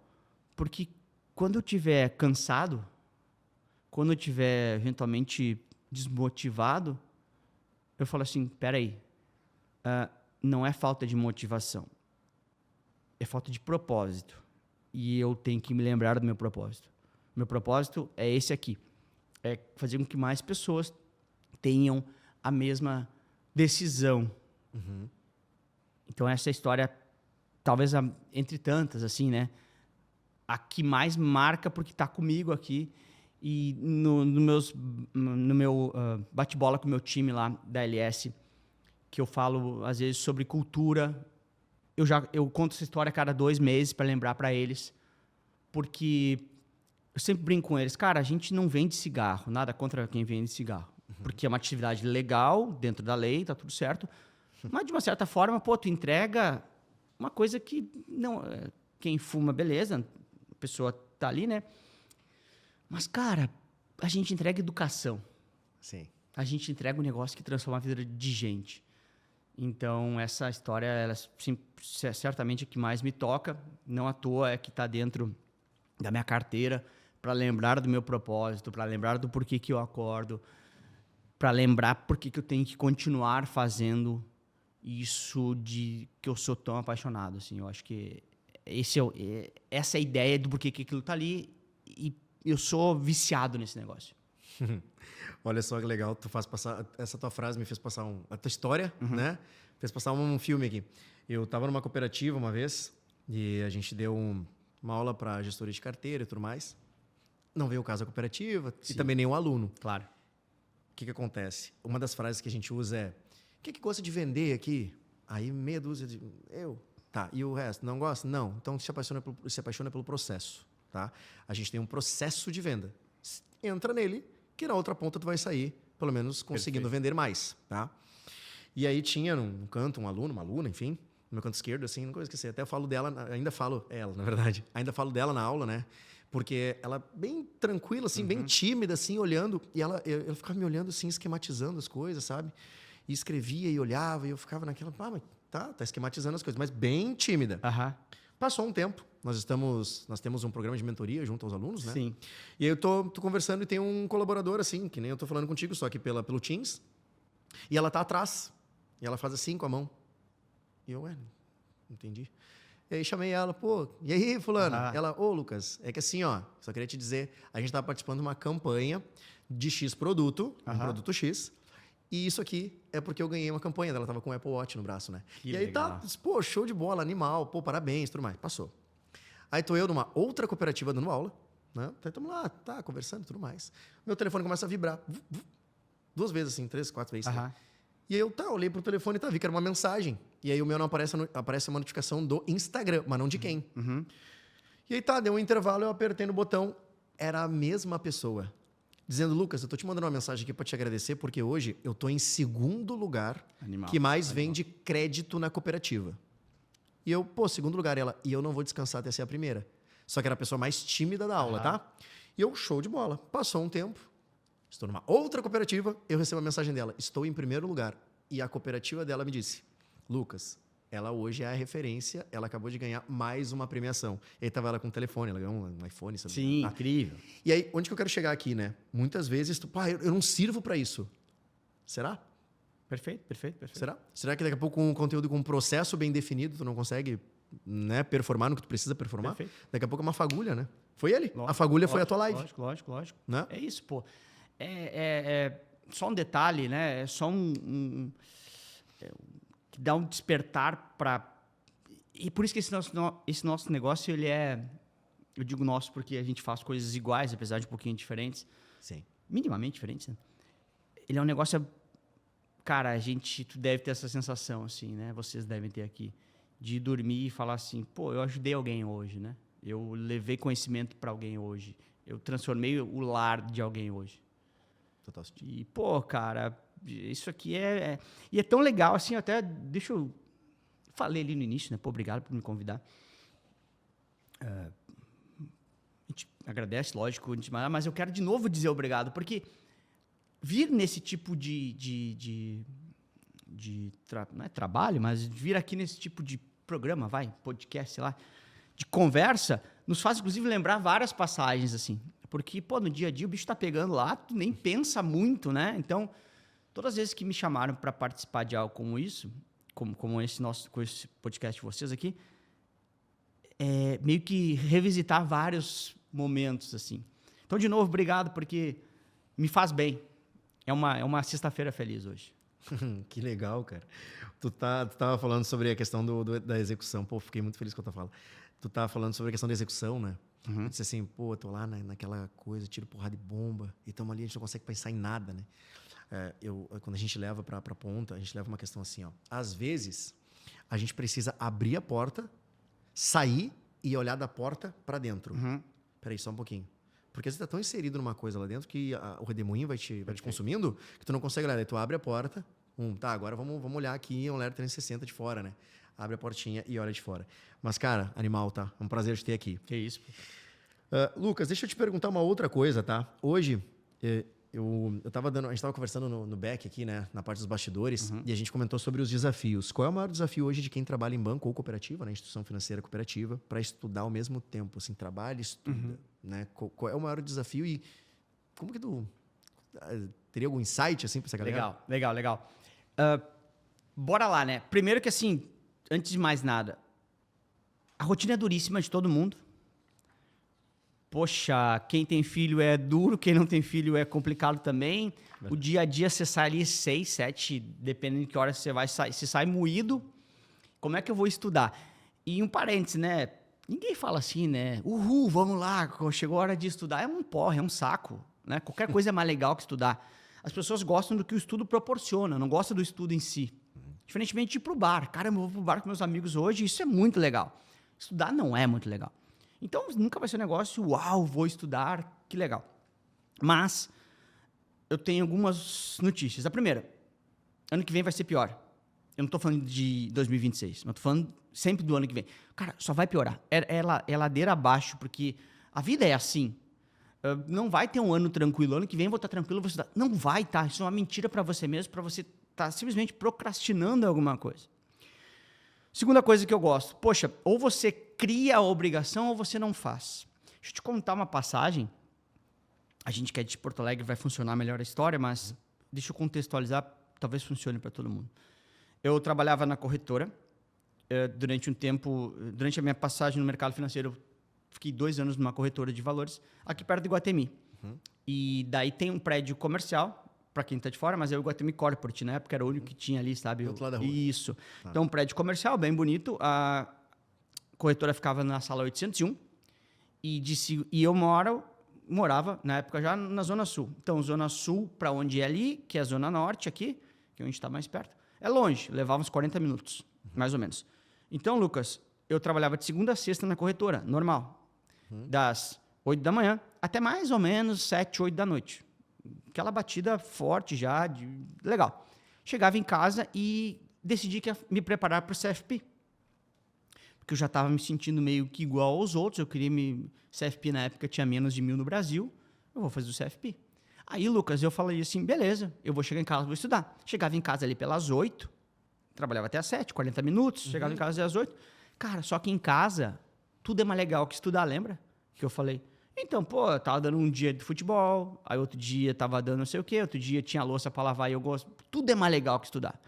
Porque quando eu estiver cansado, quando eu estiver eventualmente desmotivado, eu falo assim, peraí, não é falta de motivação, é falta de propósito. E eu tenho que me lembrar do meu propósito. Meu propósito é esse aqui, é fazer com que mais pessoas tenham a mesma decisão. Então, essa história, talvez entre tantas, assim, né? A que mais marca, porque está comigo aqui. E no meu bate-bola com o meu time lá da LS, que eu falo, às vezes, sobre cultura, eu conto essa história a cada 2 meses para lembrar para eles. Porque eu sempre brinco com eles. Cara, a gente não vende cigarro, nada contra quem vende cigarro. Porque é uma atividade legal, dentro da lei, tá tudo certo. Mas, de uma certa forma, pô, tu entrega uma coisa que não... Quem fuma, beleza, a pessoa tá ali, né? Mas, cara, a gente entrega educação. Sim. A gente entrega um negócio que transforma a vida de gente. Então, essa história, ela certamente é a que mais me toca. Não à toa é que tá dentro da minha carteira, para lembrar do meu propósito, para lembrar do porquê que eu acordo, para lembrar porquê que eu tenho que continuar fazendo isso de que eu sou tão apaixonado, assim. Eu acho que essa é a ideia do porquê que aquilo tá ali e eu sou viciado nesse negócio. Olha só que legal, tu faz passar essa tua frase me fez passar a tua história, né? Fez passar um filme aqui. Eu estava numa cooperativa uma vez e a gente deu uma aula para gestoria de carteira e tudo mais. Não veio o caso da cooperativa. Sim. E também nenhum aluno. Claro. O que acontece? Uma das frases que a gente usa é: Quem que gosta de vender aqui? Aí meia dúzia de... Eu. Tá, e o resto? Não gosta? Não. Então se apaixona pelo processo, tá? A gente tem um processo de venda. Entra nele, que na outra ponta tu vai sair, pelo menos conseguindo vender mais, tá? E aí tinha num canto um aluno, uma aluna, enfim, no meu canto esquerdo, assim, não vou esquecer. Até eu falo dela, ainda falo ela, na verdade. Ainda falo dela na aula, né? Porque ela bem tranquila, assim, bem tímida, assim, olhando. E ela ficava me olhando, assim, esquematizando as coisas, sabe? E escrevia e olhava, e eu ficava naquela... Ah, mas tá esquematizando as coisas, mas bem tímida. Passou um tempo. Nós temos um programa de mentoria junto aos alunos, né? Sim. E aí eu tô conversando e tem um colaborador, assim, que nem eu tô falando contigo, só que pelo Teams. E ela tá atrás. E ela faz assim com a mão. E eu, não entendi. E aí chamei ela, pô, e aí, fulano? Ela, Lucas, é que assim, ó, só queria te dizer, a gente tá participando de uma campanha de X produto, um produto X, e isso aqui é porque eu ganhei uma campanha dela, tava com o Apple Watch no braço, né? Que e aí legal. pô, show de bola, animal, pô, parabéns, tudo mais. Passou. Aí tô eu numa outra cooperativa dando aula, né? Então estamos lá, conversando e tudo mais. Meu telefone começa a vibrar. 2 vezes assim, 3, 4 vezes. Né? E aí eu olhei pro telefone e vi que era uma mensagem. E aí o meu não aparece, aparece uma notificação do Instagram, mas não de quem. E aí deu um intervalo, eu apertei no botão. Era a mesma pessoa. Dizendo, Lucas, eu tô te mandando uma mensagem aqui para te agradecer, porque hoje eu tô em segundo lugar que mais vende crédito na cooperativa. E eu, segundo lugar, ela, e eu não vou descansar até ser a primeira. Só que era a pessoa mais tímida da aula, tá? E eu, show de bola. Passou um tempo, estou numa outra cooperativa, eu recebo a mensagem dela, estou em primeiro lugar. E a cooperativa dela me disse, Lucas, ela hoje é a referência, ela acabou de ganhar mais uma premiação. E aí tava ela com um telefone, ela ganhou um iPhone. Sabe? Sim, incrível. E aí, onde que eu quero chegar aqui, né? Muitas vezes, eu não sirvo para isso. Será? Perfeito. Será que daqui a pouco com um conteúdo com um processo bem definido, tu não consegue, né, performar no que tu precisa performar? Perfeito. Daqui a pouco é uma fagulha, né? Foi ele. A fagulha foi a tua live. Lógico. Né? É isso, pô. É só um detalhe, né? É só que dá um despertar para... E por isso que esse nosso negócio, ele é... Eu digo nosso porque a gente faz coisas iguais, apesar de um pouquinho diferentes. Sim. Minimamente diferentes, né? Ele é um negócio... Cara, tu deve ter essa sensação, assim, né? Vocês devem ter aqui. De dormir e falar assim, pô, eu ajudei alguém hoje, né? Eu levei conhecimento para alguém hoje. Eu transformei o lar de alguém hoje. Total. E, pô, cara, isso aqui E é tão legal, assim, até... Deixa eu... Falei ali no início, né? Pô, obrigado por me convidar. A gente agradece, lógico, mas eu quero de novo dizer obrigado, porque... Vir nesse tipo não é trabalho, mas vir aqui nesse tipo de programa, podcast, sei lá, de conversa, nos faz, inclusive, lembrar várias passagens, assim. Porque, pô, no dia a dia o bicho tá pegando lá, tu nem pensa muito, né? Então, todas as vezes que me chamaram para participar de algo como isso, como esse podcast de vocês aqui, é meio que revisitar vários momentos, assim. Então, de novo, obrigado, porque me faz bem. É uma sexta-feira feliz hoje. Que legal, cara. Tu tava falando sobre a questão da execução. Pô, fiquei muito feliz com a tua fala. Tu tava falando sobre a questão da execução, né? Eu disse assim, pô, tô lá naquela coisa, tiro porrada de bomba, e estamos ali, a gente não consegue pensar em nada, né? Quando a gente leva pra ponta, a gente leva uma questão assim, ó. Às vezes, a gente precisa abrir a porta, sair e olhar da porta para dentro. Peraí, só um pouquinho. Porque você está tão inserido numa coisa lá dentro que o redemoinho vai te consumindo que tu não consegue olhar. Aí tu abre a porta, agora vamos olhar aqui um olhar 360 de fora, né? Abre a portinha e olha de fora. Mas, cara, animal, tá? É um prazer te ter aqui. Que isso, pô. Lucas, deixa eu te perguntar uma outra coisa, tá? Hoje, a gente tava conversando no back aqui, né? Na parte dos bastidores, e a gente comentou sobre os desafios. Qual é o maior desafio hoje de quem trabalha em banco ou cooperativa, né? Instituição financeira cooperativa, para estudar ao mesmo tempo? Assim, trabalha e estuda, né? Qual é o maior desafio e como que tu... Teria algum insight, assim, para essa galera? Legal. Bora lá, né? Primeiro que, assim, antes de mais nada, a rotina é duríssima de todo mundo. Poxa, quem tem filho é duro, quem não tem filho é complicado também. Verdade. O dia a dia você sai ali 6, 7, dependendo de que hora você vai sair. Você sai moído, como é que eu vou estudar? E um parênteses, né? Ninguém fala assim, né? Uhul, vamos lá, chegou a hora de estudar. É um porre, é um saco, né? Qualquer coisa é mais legal que estudar. As pessoas gostam do que o estudo proporciona, não gostam do estudo em si. Diferentemente de ir para o bar. Cara, eu vou para o bar com meus amigos hoje, isso é muito legal. Estudar não é muito legal. Então, nunca vai ser um negócio, uau, vou estudar, que legal. Mas, eu tenho algumas notícias. A primeira, ano que vem vai ser pior. Eu não estou falando de 2026, mas estou falando sempre do ano que vem. Cara, só vai piorar. É ladeira abaixo, porque a vida é assim. Não vai ter um ano tranquilo. Ano que vem eu vou estar tranquilo, vou estudar. Não vai estar. Isso é uma mentira para você mesmo, para você estar simplesmente procrastinando alguma coisa. Segunda coisa que eu gosto. Poxa, ou você cria a obrigação ou você não faz. Deixa eu te contar uma passagem. A gente que é de Porto Alegre vai funcionar melhor a história, mas deixa eu contextualizar, talvez funcione para todo mundo. Eu trabalhava na corretora durante um tempo, durante a minha passagem no mercado financeiro, eu fiquei 2 anos numa corretora de valores, aqui perto de Iguatemi. E daí tem um prédio comercial, para quem está de fora, mas é o Iguatemi Corporate, né? Porque era o único que tinha ali, sabe? Do outro lado da rua. Isso. Tá. Então, um prédio comercial, bem bonito. A corretora ficava na sala 801 e eu morava, na época, já na Zona Sul. Então, Zona Sul, para onde é ali, que é a Zona Norte aqui, que é onde está mais perto, é longe, levava uns 40 minutos, mais ou menos. Então, Lucas, eu trabalhava de segunda a sexta na corretora, normal. Das 8 da manhã até mais ou menos 7, 8 da noite. Aquela batida forte já, legal. Chegava em casa e decidi que ia me preparar para o CFP. Porque eu já estava me sentindo meio que igual aos outros. Eu queria CFP na época tinha menos de 1.000 no Brasil. Eu vou fazer o CFP. Aí, Lucas, eu falei assim, beleza, eu vou chegar em casa, vou estudar. Chegava em casa ali pelas 8, trabalhava até às 7, 40 minutos, chegava em casa às 8. Cara, só que em casa, tudo é mais legal que estudar, lembra? Que eu falei, então, pô, eu tava dando um dia de futebol, aí outro dia tava dando não sei o quê, outro dia tinha louça para lavar e eu gosto. Tudo é mais legal que estudar.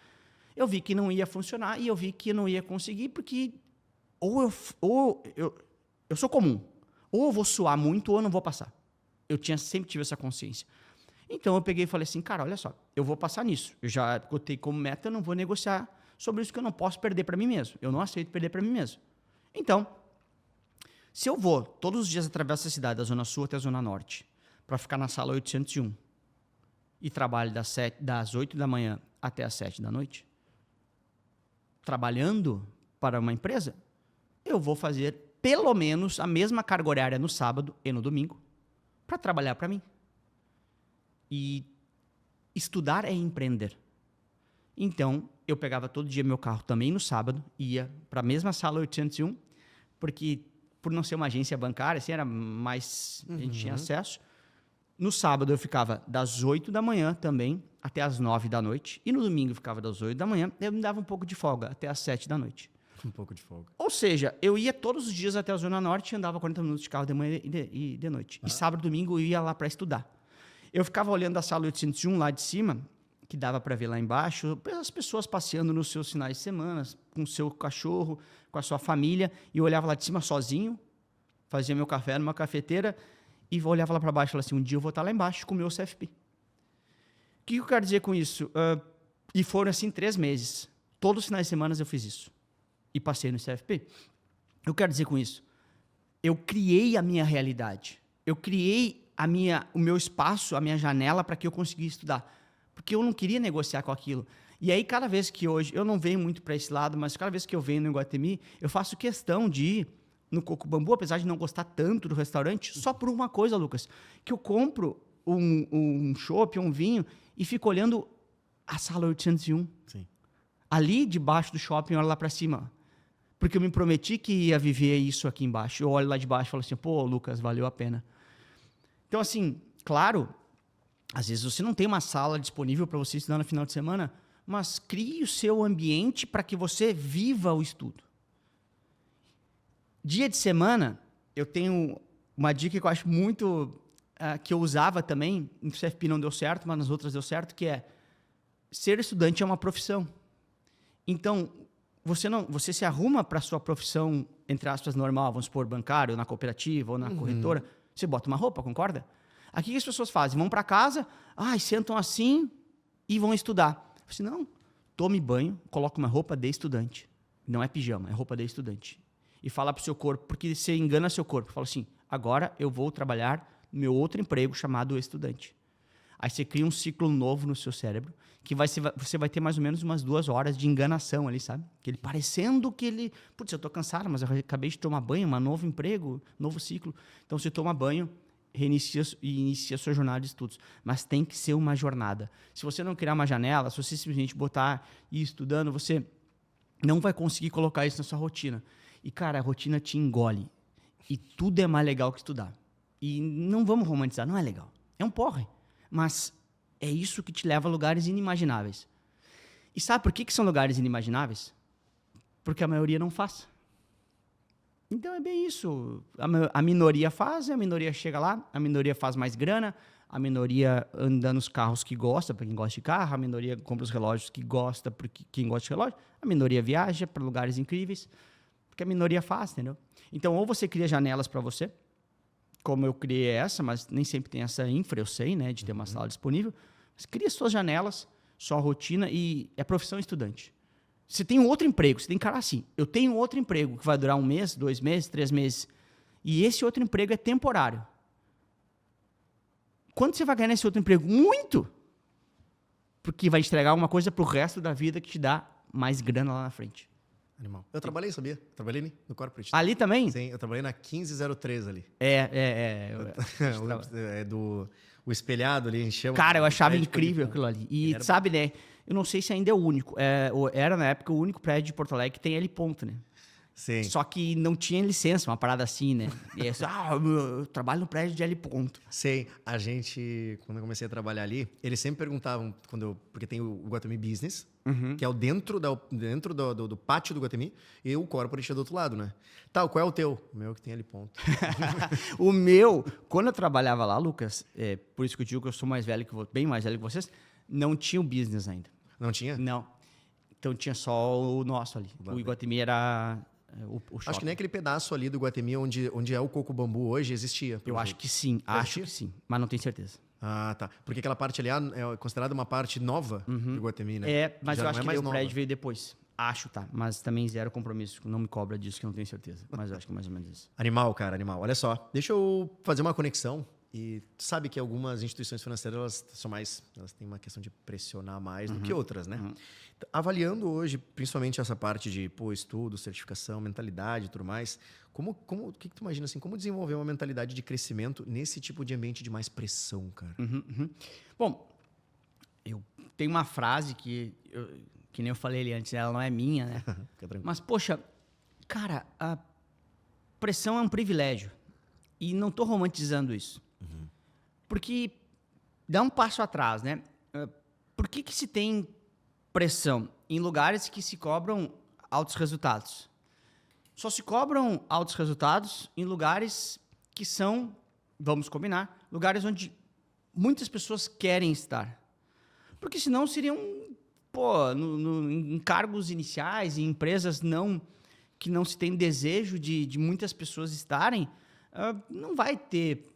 Eu vi que não ia funcionar e eu vi que não ia conseguir, porque eu sou comum. Ou eu vou suar muito ou eu não vou passar. Sempre tive essa consciência. Então eu peguei e falei assim, cara, olha só, eu vou passar nisso. Eu já botei como meta, eu não vou negociar sobre isso que eu não posso perder para mim mesmo. Eu não aceito perder para mim mesmo. Então, se eu vou todos os dias atravessar a cidade, da Zona Sul até a Zona Norte, para ficar na sala 801 e trabalho das 8 da manhã até as 7 da noite, trabalhando para uma empresa, eu vou fazer pelo menos a mesma carga horária no sábado e no domingo para trabalhar para mim. E estudar é empreender. Então, eu pegava todo dia meu carro também no sábado, ia para a mesma sala 801, porque por não ser uma agência bancária, assim, era mais... A gente tinha acesso. No sábado eu ficava das 8 da manhã também até as 9 da noite. E no domingo eu ficava das 8 da manhã. Eu me dava um pouco de folga até as 7 da noite. Um pouco de folga. Ou seja, eu ia todos os dias até a Zona Norte e andava 40 minutos de carro de manhã e de noite. E sábado e domingo eu ia lá para estudar. Eu ficava olhando a sala 801 lá de cima, que dava para ver lá embaixo, as pessoas passeando nos seus finais de semana, com o seu cachorro, com a sua família, e eu olhava lá de cima sozinho, fazia meu café numa cafeteira, e olhava lá para baixo e falava assim, um dia eu vou estar lá embaixo com o meu CFP. O que eu quero dizer com isso? E foram assim 3 meses. Todos os finais de semana eu fiz isso. E passei no CFP. Eu quero dizer com isso, eu criei a minha realidade. Eu criei o meu espaço, a minha janela para que eu conseguisse estudar. Porque eu não queria negociar com aquilo. E aí, cada vez que hoje... Eu não venho muito para esse lado, mas cada vez que eu venho no Iguatemi, eu faço questão de ir no Coco Bambu, apesar de não gostar tanto do restaurante, só por uma coisa, Lucas, que eu compro um chopp, um vinho, e fico olhando a sala 801. Sim. Ali, debaixo do shopping, eu olho lá para cima. Porque eu me prometi que ia viver isso aqui embaixo. Eu olho lá de baixo e falo assim, pô, Lucas, valeu a pena. Então, assim, claro, às vezes você não tem uma sala disponível para você estudar no final de semana, mas crie o seu ambiente para que você viva o estudo. Dia de semana, eu tenho uma dica que eu acho muito... que eu usava também, no CFP não deu certo, mas nas outras deu certo, que é ser estudante é uma profissão. Então, você se arruma para a sua profissão, entre aspas, normal, vamos supor, bancário, na cooperativa ou na corretora, você bota uma roupa, concorda? Aqui o que as pessoas fazem? Vão para casa, sentam assim e vão estudar. Eu disse, não, tome banho, coloque uma roupa de estudante. Não é pijama, é roupa de estudante. E fala para o seu corpo, porque você engana seu corpo. Fala assim, agora eu vou trabalhar no meu outro emprego chamado estudante. Aí você cria um ciclo novo no seu cérebro, que você vai ter mais ou menos umas 2 horas de enganação ali, sabe? Que ele parecendo que ele... Putz, eu tô cansado, mas eu acabei de tomar banho, um novo emprego, novo ciclo. Então, você toma banho, reinicia e inicia a sua jornada de estudos. Mas tem que ser uma jornada. Se você não criar uma janela, se você simplesmente botar e ir estudando, você não vai conseguir colocar isso na sua rotina. E, cara, a rotina te engole. E tudo é mais legal que estudar. E não vamos romantizar, não é legal. É um porre. Mas é isso que te leva a lugares inimagináveis. E sabe por que são lugares inimagináveis? Porque a maioria não faz. Então é bem isso. A minoria faz, a minoria chega lá, a minoria faz mais grana, a minoria anda nos carros que gosta, para quem gosta de carro, a minoria compra os relógios que gosta, para quem gosta de relógio, a minoria viaja para lugares incríveis, porque a minoria faz, entendeu? Então, ou você cria janelas para você, como eu criei essa, mas nem sempre tem essa infra, eu sei, né, de ter uma sala disponível, mas cria suas janelas, sua rotina e é profissão estudante. Você tem um outro emprego, você tem que encarar assim, eu tenho outro emprego que vai durar 1 mês, 2 meses, 3 meses, e esse outro emprego é temporário. Quanto você vai ganhar nesse outro emprego? Muito! Porque vai entregar alguma coisa pro resto da vida que te dá mais grana lá na frente. Animal. Eu trabalhei, sabia? Trabalhei no corporate. Ali também? Sim, eu trabalhei na 1503 ali. É O espelhado ali, a gente chama. Cara, eu achava prédio incrível de- aquilo ali. E sabe, né? Eu não sei se ainda é o único. Era, na época, o único prédio de Porto Alegre que tem L ponto, né? Sim. Só que não tinha licença, uma parada assim, né? E é só, eu trabalho no prédio de L ponto. Sei, a gente, quando eu comecei a trabalhar ali, eles sempre perguntavam, porque tem o Guatemi Business, que é o dentro do pátio do Guatemi, e o corporate é do outro lado, né? Tá, qual é o teu? O meu que tem ali ponto. O meu, quando eu trabalhava lá, Lucas, por isso que eu digo que eu sou mais velho bem mais velho que vocês, não tinha o business ainda. Não tinha? Não. Então tinha só o nosso ali. O Iguatemi era o shopping. Acho que nem aquele pedaço ali do Guatemi onde é o Coco Bambu hoje existia. Eu acho que sim, mas não tenho certeza. Ah, tá. Porque aquela parte ali é considerada uma parte nova do Guatemi, né? Mas Já eu não acho é que mais o nova. prédio veio depois. Acho, tá. Mas também zero compromisso. Não me cobra disso, que eu não tenho certeza. Mas eu acho que é mais ou menos isso. Animal, cara, animal. Olha só, deixa eu fazer uma conexão. E tu sabe que algumas instituições financeiras, elas têm uma questão de pressionar mais do que outras, né? Então, avaliando hoje, principalmente essa parte de estudo, certificação, mentalidade e tudo mais, o que tu imagina assim, como desenvolver uma mentalidade de crescimento nesse tipo de ambiente de mais pressão, cara? Bom, eu tenho uma frase que nem eu falei ali antes, ela não é minha, né? Fica tranquilo. Mas, poxa, cara, a pressão é um privilégio. E não estou romantizando isso. Porque dá um passo atrás, né? Por que se tem pressão em lugares que se cobram altos resultados? Só se cobram altos resultados em lugares que são, vamos combinar, lugares onde muitas pessoas querem estar. Porque senão seriam, em cargos iniciais, em empresas que não se tem desejo de muitas pessoas estarem, não vai ter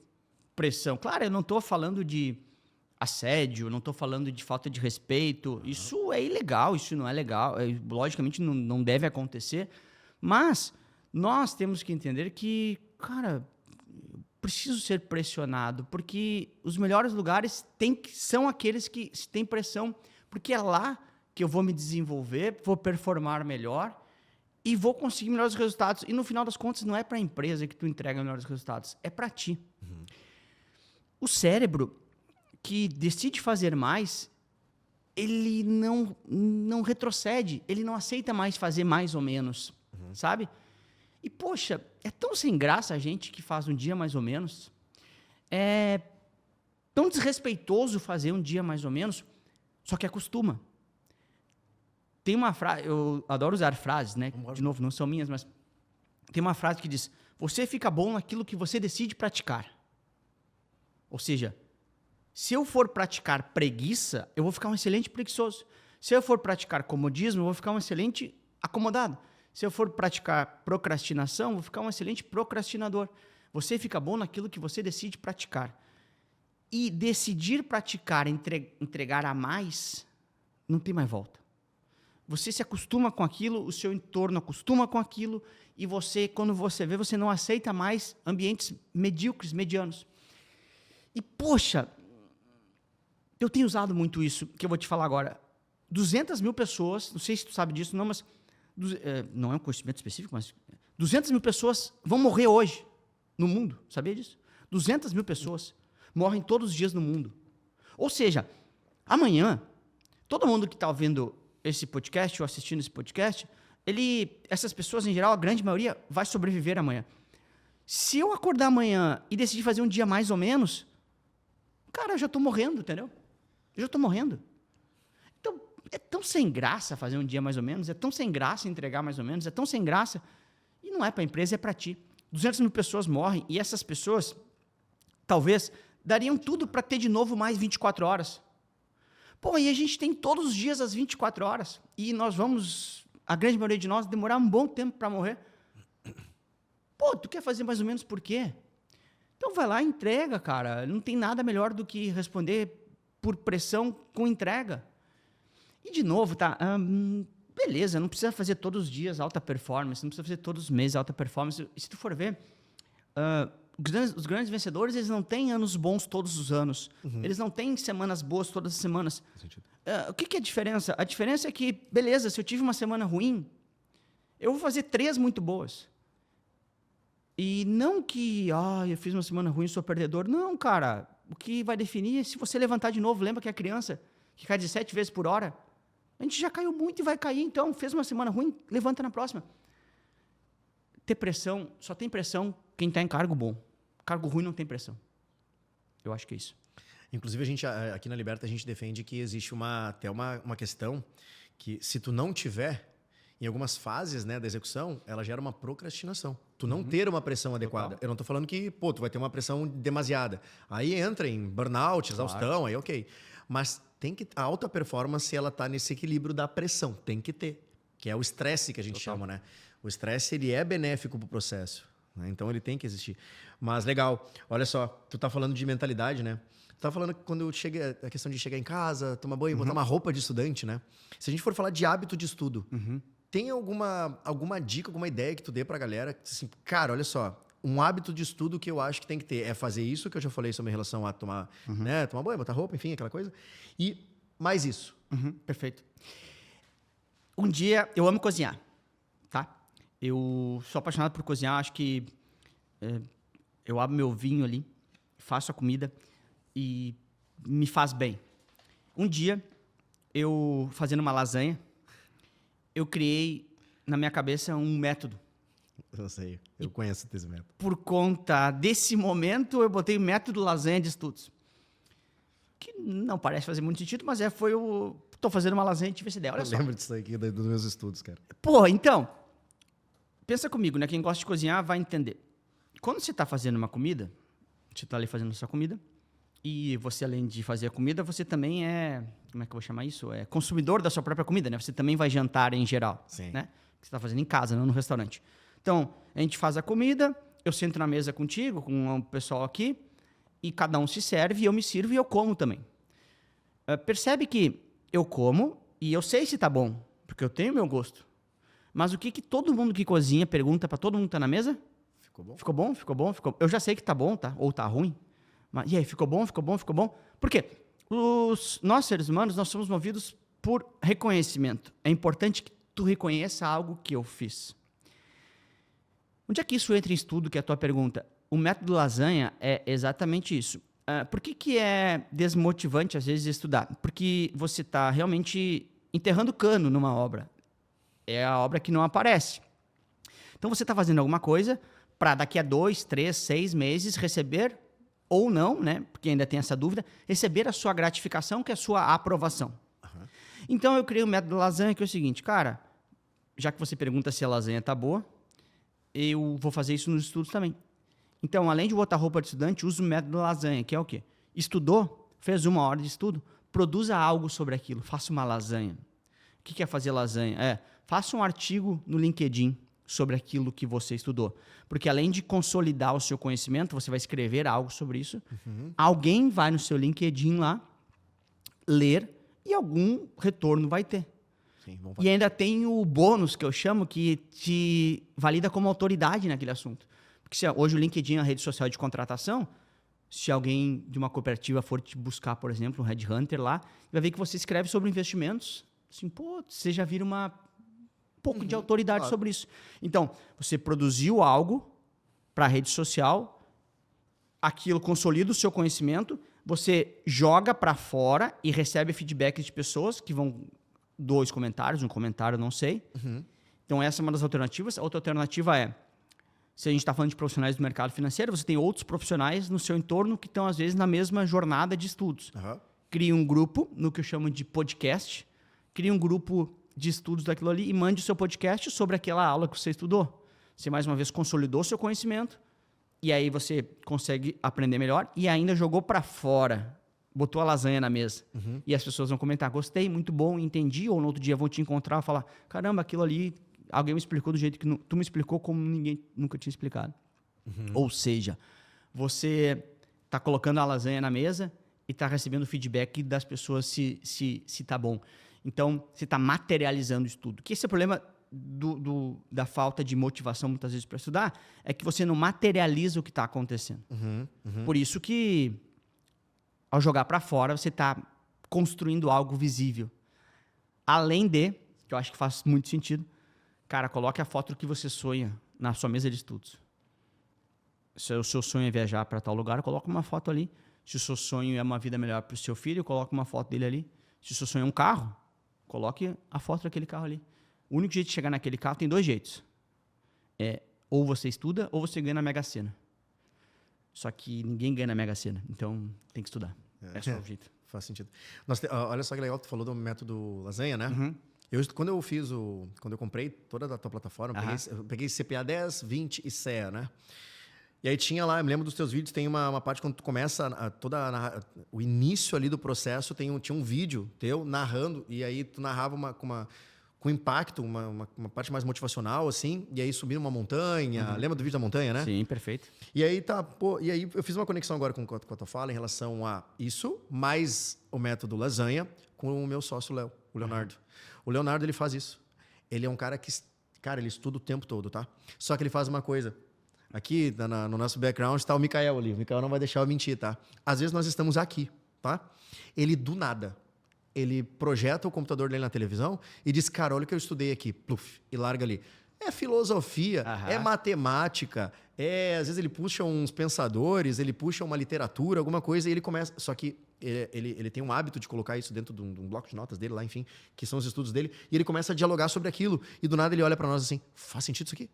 pressão. Claro, eu não estou falando de assédio, não estou falando de falta de respeito. Isso é ilegal, isso não é legal. Logicamente, não deve acontecer. Mas nós temos que entender que, cara, eu preciso ser pressionado, porque os melhores lugares são aqueles que têm pressão, porque é lá que eu vou me desenvolver, vou performar melhor e vou conseguir melhores resultados. E no final das contas, não é para a empresa que tu entrega melhores resultados, é para ti. O cérebro que decide fazer mais, ele não retrocede, ele não aceita mais fazer mais ou menos, sabe? E, poxa, é tão sem graça a gente que faz um dia mais ou menos. É tão desrespeitoso fazer um dia mais ou menos, só que acostuma. Tem uma frase, eu adoro usar frases, né? De novo, não são minhas, mas tem uma frase que diz: você fica bom naquilo que você decide praticar. Ou seja, se eu for praticar preguiça, eu vou ficar um excelente preguiçoso. Se eu for praticar comodismo, eu vou ficar um excelente acomodado. Se eu for praticar procrastinação, eu vou ficar um excelente procrastinador. Você fica bom naquilo que você decide praticar. E decidir praticar, entregar a mais, não tem mais volta. Você se acostuma com aquilo, o seu entorno acostuma com aquilo, e você, quando você vê, você não aceita mais ambientes medíocres, medianos. E, poxa, eu tenho usado muito isso, que eu vou te falar agora. 200 mil pessoas, não sei se tu sabe disso, não, mas não é um conhecimento específico, mas 200 mil pessoas vão morrer hoje no mundo, sabia disso? 200 mil pessoas morrem todos os dias no mundo. Ou seja, amanhã, todo mundo que está ouvindo esse podcast ou assistindo esse podcast, essas pessoas, em geral, a grande maioria, vai sobreviver amanhã. Se eu acordar amanhã e decidir fazer um dia mais ou menos, cara, eu já estou morrendo, entendeu? Eu já estou morrendo. Então, é tão sem graça fazer um dia mais ou menos, é tão sem graça entregar mais ou menos, é tão sem graça. E não é para a empresa, é para ti. 200 mil pessoas morrem e essas pessoas, talvez, dariam tudo para ter de novo mais 24 horas. Pô, e a gente tem todos os dias as 24 horas. E nós vamos, a grande maioria de nós, demorar um bom tempo para morrer. Pô, tu quer fazer mais ou menos por quê? Então vai lá e entrega, cara. Não tem nada melhor do que responder por pressão com entrega. E de novo, tá? Beleza, não precisa fazer todos os dias alta performance, não precisa fazer todos os meses alta performance. E se tu for ver, os grandes vencedores, eles não têm anos bons todos os anos. Eles não têm semanas boas todas as semanas. O que é a diferença? A diferença é que, beleza, se eu tive uma semana ruim, eu vou fazer 3 muito boas. E não que, eu fiz uma semana ruim, sou perdedor. Não, cara. O que vai definir é se você levantar de novo. Lembra que a criança que cai 17 vezes por hora? A gente já caiu muito e vai cair, então. Fez uma semana ruim, levanta na próxima. Ter pressão, só tem pressão quem está em cargo bom. Cargo ruim não tem pressão. Eu acho que é isso. Inclusive, a gente, aqui na Liberta, a gente defende que existe até uma questão que, se tu não tiver, em algumas fases, né, da execução, ela gera uma procrastinação. Tu não ter uma pressão adequada. Total. Eu não estou falando que, tu vai ter uma pressão demasiada. Aí entra em burnout, exaustão, aí ok. Mas a alta performance, ela tá nesse equilíbrio da pressão. Tem que ter. Que é o estresse que a gente chama, né? O estresse, ele é benéfico pro processo. Né? Então, ele tem que existir. Mas, legal. Olha só, tu tá falando de mentalidade, né? Tu tá falando que quando chega a questão de chegar em casa, tomar banho, botar uma roupa de estudante, né? Se a gente for falar de hábito de estudo, tem alguma dica, alguma ideia que tu dê pra galera? Assim, cara, olha só, um hábito de estudo que eu acho que tem que ter é fazer isso, que eu já falei sobre em relação a tomar banho, botar roupa, enfim, aquela coisa. E mais isso. Perfeito. Um dia, eu amo cozinhar, tá? Eu sou apaixonado por cozinhar, acho que eu abro meu vinho ali, faço a comida e me faz bem. Um dia, eu fazendo uma lasanha, eu criei na minha cabeça um método. Eu sei, eu conheço esse método. Por conta desse momento, eu botei o método lasanha de estudos. Que não parece fazer muito sentido, mas tô fazendo uma lasanha e tive essa ideia. Olha só. Eu lembro disso aqui dos meus estudos, cara. Pô, então, pensa comigo, né? Quem gosta de cozinhar vai entender. Quando você está fazendo uma comida, você está ali fazendo a sua comida, e você, além de fazer a comida, você também como é que eu vou chamar isso? É consumidor da sua própria comida, né? Você também vai jantar em geral. Sim. Né? Você está fazendo em casa, não no restaurante. Então, a gente faz a comida, eu sento na mesa contigo, com o pessoal aqui, e cada um se serve, e eu me sirvo e eu como também. Percebe que eu como e eu sei se tá bom, porque eu tenho meu gosto. Mas o que todo mundo que cozinha pergunta para todo mundo que tá na mesa? Ficou bom? Ficou bom? Ficou bom? Ficou... Eu já sei que tá bom, tá? Ou tá ruim. Mas, e aí, ficou bom? Ficou bom? Ficou bom? Por quê? Nós, seres humanos, nós somos movidos por reconhecimento. É importante que tu reconheça algo que eu fiz. Onde é que isso entra em estudo, que é a tua pergunta? O método lasanha é exatamente isso. Por que é desmotivante, às vezes, estudar? Porque você está realmente enterrando cano numa obra. É a obra que não aparece. Então, você está fazendo alguma coisa para daqui a 2, 3, 6 meses receber, ou não, né? Porque ainda tem essa dúvida, receber a sua gratificação, que é a sua aprovação. Uhum. Então, eu criei o método lasanha, que é o seguinte, cara, já que você pergunta se a lasanha está boa, eu vou fazer isso nos estudos também. Então, além de botar roupa de estudante, uso o método lasanha, que é o quê? Estudou, fez 1 hora de estudo, produza algo sobre aquilo, faça uma lasanha. O que é fazer lasanha? Faça um artigo no LinkedIn sobre aquilo que você estudou. Porque além de consolidar o seu conhecimento, você vai escrever algo sobre isso, alguém vai no seu LinkedIn lá, ler, e algum retorno vai ter. Sim, e ainda tem o bônus, que eu chamo, que te valida como autoridade naquele assunto. Porque hoje o LinkedIn é a rede social de contratação, Se alguém de uma cooperativa for te buscar, por exemplo, um headhunter lá, vai ver que você escreve sobre investimentos. Assim, pô, você já vira um pouco de autoridade sobre isso. Então, você produziu algo para a rede social, aquilo consolida o seu conhecimento, você joga para fora e recebe feedback de pessoas que vão 2 comentários, um comentário, não sei. Então, essa é uma das alternativas. A outra alternativa é, se a gente está falando de profissionais do mercado financeiro, você tem outros profissionais no seu entorno que estão, às vezes, na mesma jornada de estudos. Crie um grupo, no que eu chamo de podcast, crie um grupo de estudos daquilo ali e mande o seu podcast sobre aquela aula que você estudou. Você, mais uma vez, consolidou seu conhecimento e aí você consegue aprender melhor e ainda jogou para fora, botou a lasanha na mesa. E as pessoas vão comentar, gostei, muito bom, entendi, ou no outro dia vão te encontrar e falar, caramba, aquilo ali, alguém me explicou do jeito que tu me explicou como ninguém nunca tinha explicado. Ou seja, você está colocando a lasanha na mesa e está recebendo feedback das pessoas se tá bom. Então, você está materializando isso tudo. Que esse é o problema da falta de motivação, muitas vezes, para estudar, é que você não materializa o que está acontecendo. Por isso que, ao jogar para fora, você está construindo algo visível. Além de, que eu acho que faz muito sentido, cara, coloque a foto do que você sonha na sua mesa de estudos. Se o seu sonho é viajar para tal lugar, coloque uma foto ali. Se o seu sonho é uma vida melhor para o seu filho, coloque uma foto dele ali. Se o seu sonho é um carro, coloque a foto daquele carro ali. O único jeito de chegar naquele carro tem 2 jeitos. Ou você estuda, ou você ganha na Mega Sena. Só que ninguém ganha na Mega Sena, então tem que estudar. É só o jeito. Faz sentido. Olha só que legal, tu falou do método lasanha, né? Quando eu comprei toda a tua plataforma, eu peguei CPA 10, 20 e CEA, né? E aí tinha lá, eu me lembro dos teus vídeos, tem uma parte quando tu começa o início ali do processo, tinha um vídeo teu narrando, e aí tu narrava com impacto, uma parte mais motivacional, assim, e aí subir uma montanha. Lembra do vídeo da montanha, né? Sim, perfeito. E aí e aí eu fiz uma conexão agora com a tua fala em relação a isso, mais o método lasanha, com o meu sócio, o Leonardo. O Leonardo, ele faz isso. Ele é um cara que, ele estuda o tempo todo, tá? Só que ele faz uma coisa. Aqui, no nosso background, está o Mikael ali. O Mikael não vai deixar eu mentir, tá? Às vezes nós estamos aqui, tá? Ele, do nada, ele projeta o computador dele na televisão e diz, cara, olha o que eu estudei aqui. Pluf, e larga ali. É filosofia, é matemática, às vezes ele puxa uns pensadores, ele puxa uma literatura, alguma coisa, e ele começa... Só que ele tem um hábito de colocar isso dentro de um bloco de notas dele lá, enfim, que são os estudos dele, e ele começa a dialogar sobre aquilo, e do nada ele olha pra nós assim, faz sentido isso aqui?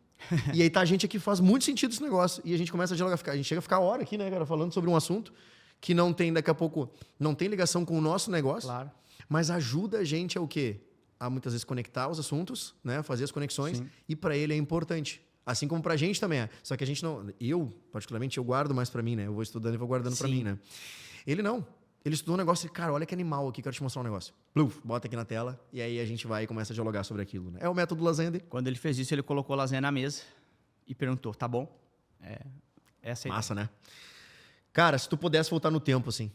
E aí tá a gente aqui, faz muito sentido esse negócio, e a gente começa a dialogar, a gente chega a ficar hora aqui, né, cara, falando sobre um assunto que não tem, daqui a pouco, não tem ligação com o nosso negócio, claro, mas ajuda a gente a o quê? A muitas vezes conectar os assuntos, né, fazer as conexões, sim, e para ele é importante. Assim como pra gente também é. Só que a gente não... particularmente, eu guardo mais pra mim, né? Eu vou estudando e vou guardando pra mim, né? Ele não. Ele estudou um negócio e, cara, olha que animal aqui, quero te mostrar um negócio. Pluf, bota aqui na tela e aí a gente vai e começa a dialogar sobre aquilo, né? É o método lasanha dele. Quando ele fez isso, ele colocou a lasanha na mesa e perguntou, tá bom? Essa é a massa, né? Cara, se tu pudesse voltar no tempo, assim,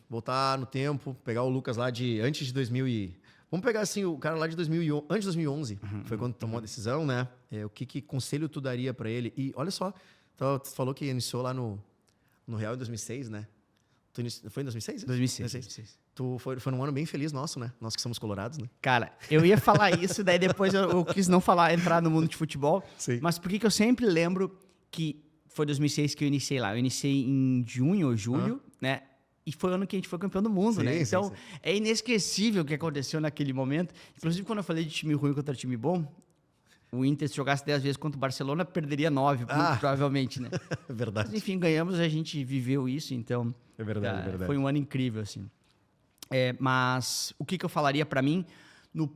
pegar o Lucas lá de antes de 2000 e... Vamos pegar, assim, o cara lá de 2011, antes de 2011, foi quando tomou a decisão, né? O que conselho tu daria pra ele? E olha só, tu falou que iniciou lá no Real em 2006, né? Foi em 2006? 2006. Foi num ano bem feliz nosso, né? Nós que somos colorados, né? Cara, eu ia falar isso, daí depois eu quis não entrar no mundo de futebol. Sim. Mas por que eu sempre lembro que foi 2006 que eu iniciei lá? Eu iniciei em junho ou julho, né? E foi o ano que a gente foi campeão do mundo, né? Então, é inesquecível o que aconteceu naquele momento. Inclusive, quando eu falei de time ruim contra time bom, o Inter, se jogasse 10 vezes contra o Barcelona, perderia 9, provavelmente, né? É verdade. Mas, enfim, ganhamos, a gente viveu isso, então... É verdade, é verdade. Foi um ano incrível, assim. Mas o que eu falaria para mim, o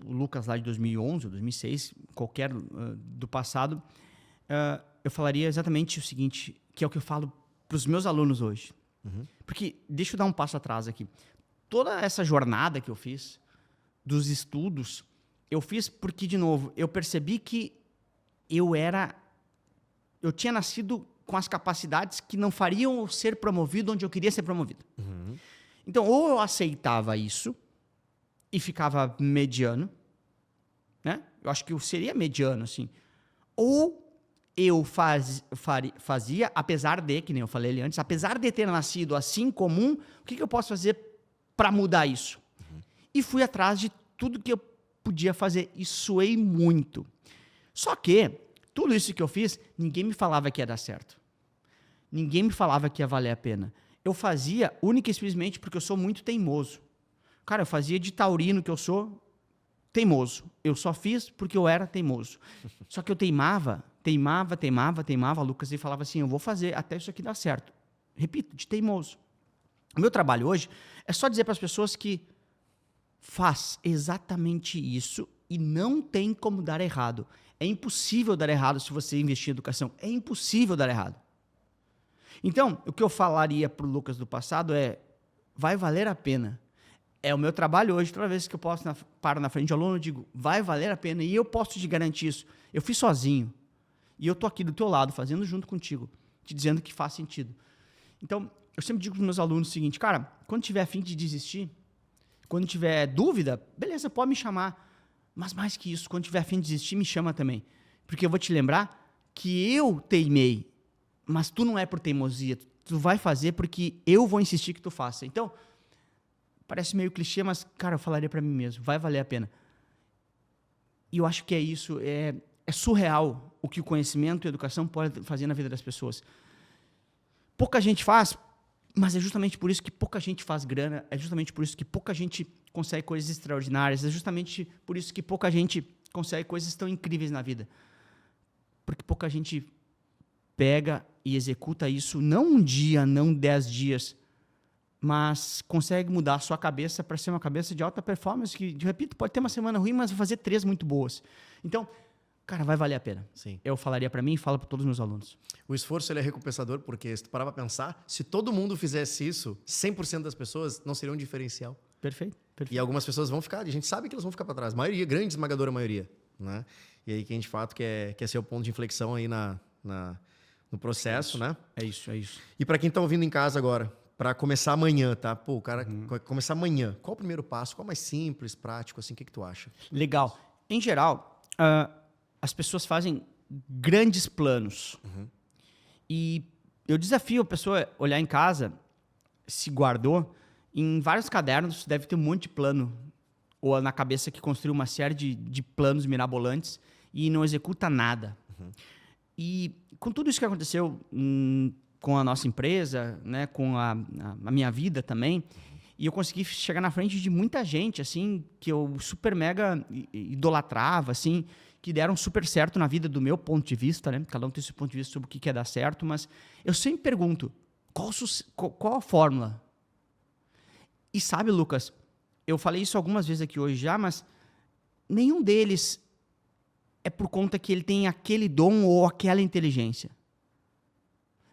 Lucas lá de 2011 ou 2006, qualquer do passado, eu falaria exatamente o seguinte, que é o que eu falo para os meus alunos hoje. Porque, deixa eu dar um passo atrás aqui. Toda essa jornada que eu fiz, dos estudos, eu fiz porque, de novo, eu percebi que eu tinha nascido com as capacidades que não fariam eu ser promovido onde eu queria ser promovido. Então, ou eu aceitava isso e ficava mediano, né? Eu acho que eu seria mediano, assim. Ou eu fazia, apesar de, que nem eu falei ali antes, apesar de ter nascido assim comum, o que eu posso fazer para mudar isso? E fui atrás de tudo que eu podia fazer e suei muito. Só que, tudo isso que eu fiz, ninguém me falava que ia dar certo. Ninguém me falava que ia valer a pena. Eu fazia única e simplesmente porque eu sou muito teimoso. Cara, eu fazia de taurino que eu sou teimoso. Eu só fiz porque eu era teimoso. Só que eu teimava, Lucas, e falava assim, eu vou fazer até isso aqui dar certo. Repito, de teimoso. O meu trabalho hoje é só dizer para as pessoas que faz exatamente isso e não tem como dar errado. É impossível dar errado se você investir em educação. É impossível dar errado. Então, o que eu falaria para o Lucas do passado é, vai valer a pena. É o meu trabalho hoje, toda vez que eu paro na frente de aluno, eu digo, vai valer a pena, e eu posso te garantir isso. Eu fiz sozinho, e eu estou aqui do teu lado, fazendo junto contigo, te dizendo que faz sentido. Então, eu sempre digo para os meus alunos o seguinte, cara, quando tiver a fim de desistir, quando tiver dúvida, beleza, pode me chamar, mas mais que isso, quando tiver a fim de desistir, me chama também, porque eu vou te lembrar que eu teimei, mas tu não é por teimosia, tu vai fazer porque eu vou insistir que tu faça. Então, parece meio clichê, mas, cara, eu falaria para mim mesmo, vai valer a pena. E eu acho que é isso, é surreal o que o conhecimento e a educação podem fazer na vida das pessoas. Pouca gente faz, mas é justamente por isso que pouca gente faz grana, é justamente por isso que pouca gente consegue coisas extraordinárias, é justamente por isso que pouca gente consegue coisas tão incríveis na vida. Porque pouca gente pega e executa isso, não um dia, não 10 dias, mas consegue mudar a sua cabeça para ser uma cabeça de alta performance, que, repito, pode ter uma semana ruim, mas vai fazer 3 muito boas. Então, cara, vai valer a pena. Sim. Eu falaria para mim e falo para todos os meus alunos. O esforço ele é recompensador, porque se tu parar para pensar, se todo mundo fizesse isso, 100% das pessoas não seriam um diferencial. Perfeito. E algumas pessoas vão ficar, a gente sabe que elas vão ficar para trás, maioria, grande esmagadora maioria, né? E aí quem de fato quer ser o ponto de inflexão aí no processo, né? É isso. E para quem está ouvindo em casa agora, para começar amanhã, tá? Pô, o cara vai começar amanhã. Qual o primeiro passo? Qual é mais simples, prático, assim? O que tu acha? Legal. Em geral, as pessoas fazem grandes planos. E eu desafio a pessoa a olhar em casa, se guardou, em vários cadernos deve ter um monte de plano, ou na cabeça que construiu uma série de planos mirabolantes e não executa nada. E com tudo isso que aconteceu com a nossa empresa, né, com a minha vida também, e eu consegui chegar na frente de muita gente, assim, que eu super mega idolatrava, assim, que deram super certo na vida do meu ponto de vista, né? Cada um tem seu ponto de vista sobre o que é dar certo, mas eu sempre pergunto, qual a fórmula? E sabe, Lucas, eu falei isso algumas vezes aqui hoje já, mas nenhum deles é por conta que ele tem aquele dom ou aquela inteligência.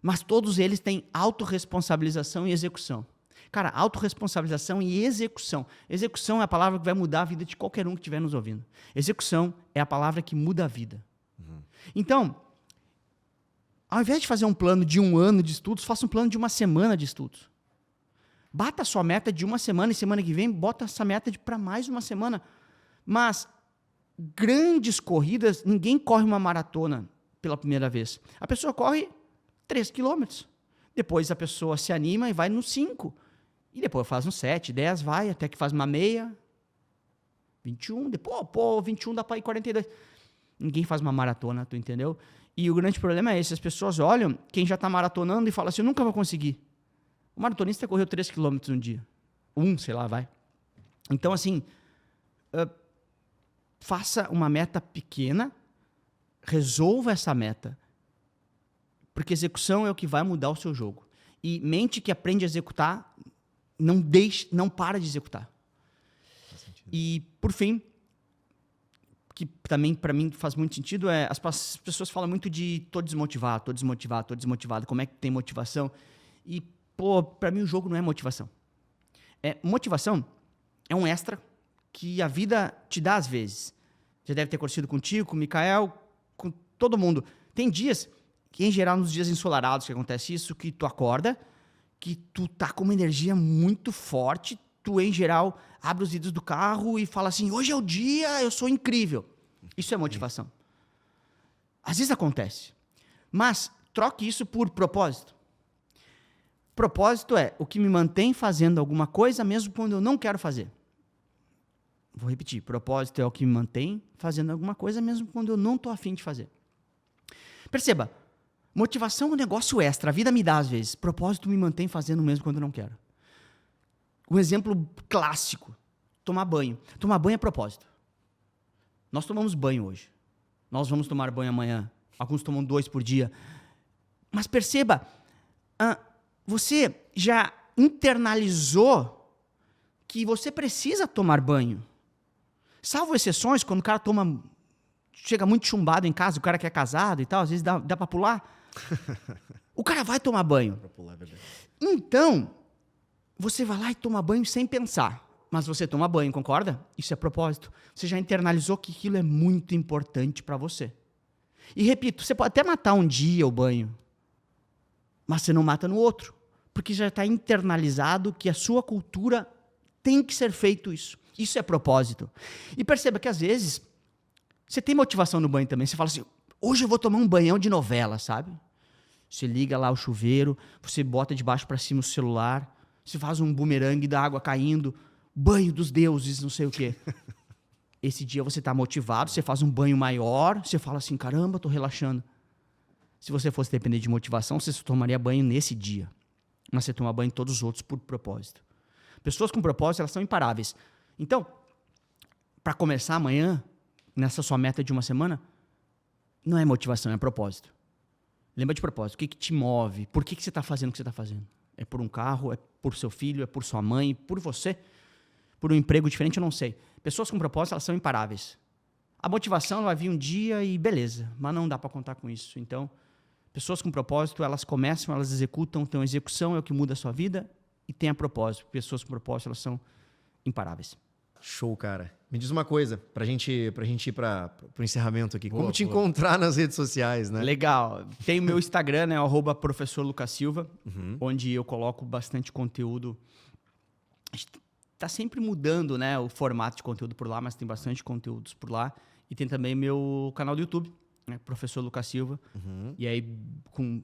Mas todos eles têm autorresponsabilização e execução. Cara, autorresponsabilização e execução. Execução é a palavra que vai mudar a vida de qualquer um que estiver nos ouvindo. Execução é a palavra que muda a vida. Então, ao invés de fazer um plano de 1 ano de estudos, faça um plano de 1 semana de estudos. Bata a sua meta de 1 semana e semana que vem, bota essa meta para mais 1 semana. Mas grandes corridas, ninguém corre uma maratona pela primeira vez. A pessoa corre 3 quilômetros. Depois a pessoa se anima e vai no 5. E depois faz no 7, 10, vai, até que faz uma meia. 21, depois, 21 dá para ir 42. Ninguém faz uma maratona, tu entendeu? E o grande problema é esse, as pessoas olham quem já está maratonando e falam assim, eu nunca vou conseguir. O maratonista correu 3 quilômetros um dia. Sei lá, vai. Então, assim, faça uma meta pequena, resolva essa meta, porque execução é o que vai mudar o seu jogo. E mente que aprende a executar, não para de executar. E, por fim, que também para mim faz muito sentido, as pessoas falam muito de tô desmotivado, como é que tem motivação? E, para mim o jogo não é motivação. Motivação é um extra que a vida te dá às vezes. Já deve ter acontecido contigo, com o Mikael, com todo mundo. Tem dias que, em geral, nos dias ensolarados que acontece isso, que tu acorda, que tu tá com uma energia muito forte, tu, em geral, abre os vidros do carro e fala assim, hoje é o dia, eu sou incrível. Isso é motivação. Às vezes acontece. Mas troque isso por propósito. Propósito é o que me mantém fazendo alguma coisa mesmo quando eu não quero fazer. Vou repetir. Propósito é o que me mantém fazendo alguma coisa mesmo quando eu não estou afim de fazer. Perceba, motivação é um negócio extra. A vida me dá às vezes. Propósito me mantém fazendo mesmo quando eu não quero. Um exemplo clássico. Tomar banho. Tomar banho é propósito. Nós tomamos banho hoje. Nós vamos tomar banho amanhã. Alguns tomam 2 por dia. Mas perceba, você já internalizou que você precisa tomar banho. Salvo exceções, quando o cara chega muito chumbado em casa, o cara que é casado e tal, às vezes dá pra pular. O cara vai tomar banho. Pra pular, é verdade. Então, você vai lá e toma banho sem pensar. Mas você toma banho, concorda? Isso é propósito. Você já internalizou que aquilo é muito importante para você. E repito, você pode até matar um dia o banho, mas você não mata no outro. Porque já está internalizado que a sua cultura tem que ser feito isso. Isso é propósito. E perceba que às vezes você tem motivação no banho também. Você fala assim, hoje eu vou tomar um banhão de novela, sabe? Você liga lá o chuveiro, você bota de baixo para cima o celular, você faz um bumerangue da água caindo, banho dos deuses, não sei o quê. Esse dia você está motivado, você faz um banho maior, você fala assim, caramba, estou relaxando. Se você fosse depender de motivação, você só tomaria banho nesse dia. Mas você toma banho em todos os outros por propósito. Pessoas com propósito, elas são imparáveis. Então, para começar amanhã, nessa sua meta de uma semana, não é motivação, é propósito. Lembra de propósito. O que te move? Por que você está fazendo o que você está fazendo? É por um carro? É por seu filho? É por sua mãe? Por você? Por um emprego diferente? Eu não sei. Pessoas com propósito, elas são imparáveis. A motivação ela vai vir um dia e beleza, mas não dá para contar com isso. Então, pessoas com propósito, elas começam, elas executam, então a execução é o que muda a sua vida e tem a propósito. Pessoas com propósito, elas são imparáveis. Show, cara. Me diz uma coisa, pra gente ir pro encerramento aqui. Boa, Como te boa. encontrar nas redes sociais, né? Legal. Tem o meu Instagram, né? @professor Lucas Silva, onde eu coloco bastante conteúdo. A gente tá sempre mudando, né, o formato de conteúdo por lá, mas tem bastante conteúdos por lá. E tem também meu canal do YouTube, né? Professor Lucas Silva. E aí, com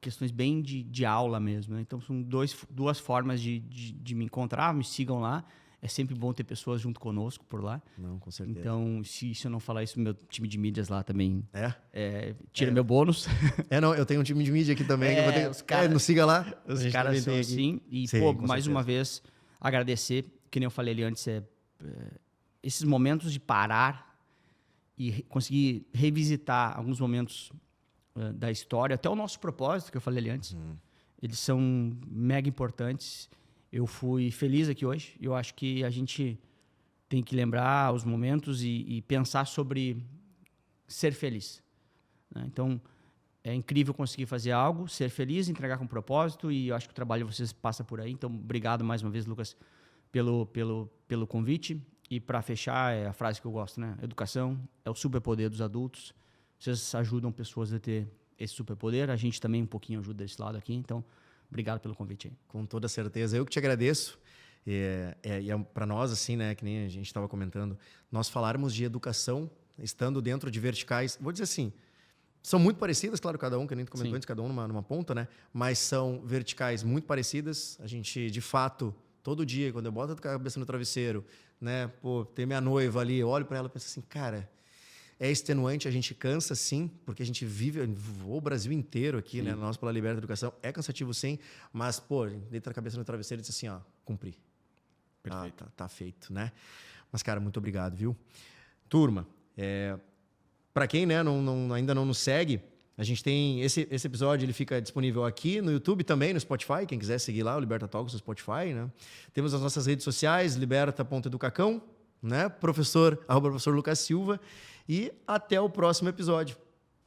questões bem de aula mesmo, né? Então, são duas formas de me encontrar. Me sigam lá. É sempre bom ter pessoas junto conosco por lá. Não, com certeza. Então, se eu não falar isso, meu time de mídias lá também tira É. meu bônus. Não, eu tenho um time de mídia aqui também. Que eu vou ter... os caras- nos siga lá. A Os gente caras também são tem aqui. assim. E, Sim, pô, com mais certeza. uma vez, agradecer. Que nem eu falei ali antes, esses momentos de parar e conseguir revisitar alguns momentos da história, até o nosso propósito, que eu falei ali antes, eles são mega importantes. Eu fui feliz aqui hoje. Eu acho que a gente tem que lembrar os momentos e pensar sobre ser feliz, né? Então, é incrível conseguir fazer algo, ser feliz, entregar com propósito, e eu acho que o trabalho de vocês passa por aí. Então, obrigado mais uma vez, Lucas, pelo convite. E para fechar, é a frase que eu gosto, né? Educação é o superpoder dos adultos. Vocês ajudam pessoas a ter esse superpoder. A gente também um pouquinho ajuda desse lado aqui. Então, obrigado pelo convite aí. Com toda certeza. Eu que te agradeço. E para nós, assim, né, que nem a gente estava comentando, nós falarmos de educação, estando dentro de verticais, vou dizer assim, são muito parecidas, claro, cada um, que nem tu comentou antes, cada um numa ponta, né? Mas são verticais muito parecidas. A gente, de fato, todo dia, quando eu boto a cabeça no travesseiro, né, pô, tem minha noiva ali, eu olho para ela e penso assim, cara, é extenuante, a gente cansa sim, porque a gente vive o Brasil inteiro aqui, né, nós pela Liberta Educação, é cansativo sim, mas, pô, deita a cabeça no travesseiro e diz assim, ó, cumpri. Perfeito. Tá feito, né? Mas, cara, muito obrigado, viu? Turma, para quem, né, ainda não nos segue, a gente tem esse episódio, ele fica disponível aqui no YouTube também, no Spotify, quem quiser seguir lá, o Liberta Talks no Spotify, né? Temos as nossas redes sociais, liberta.educacão, né? @professor Lucas Silva, e até o próximo episódio.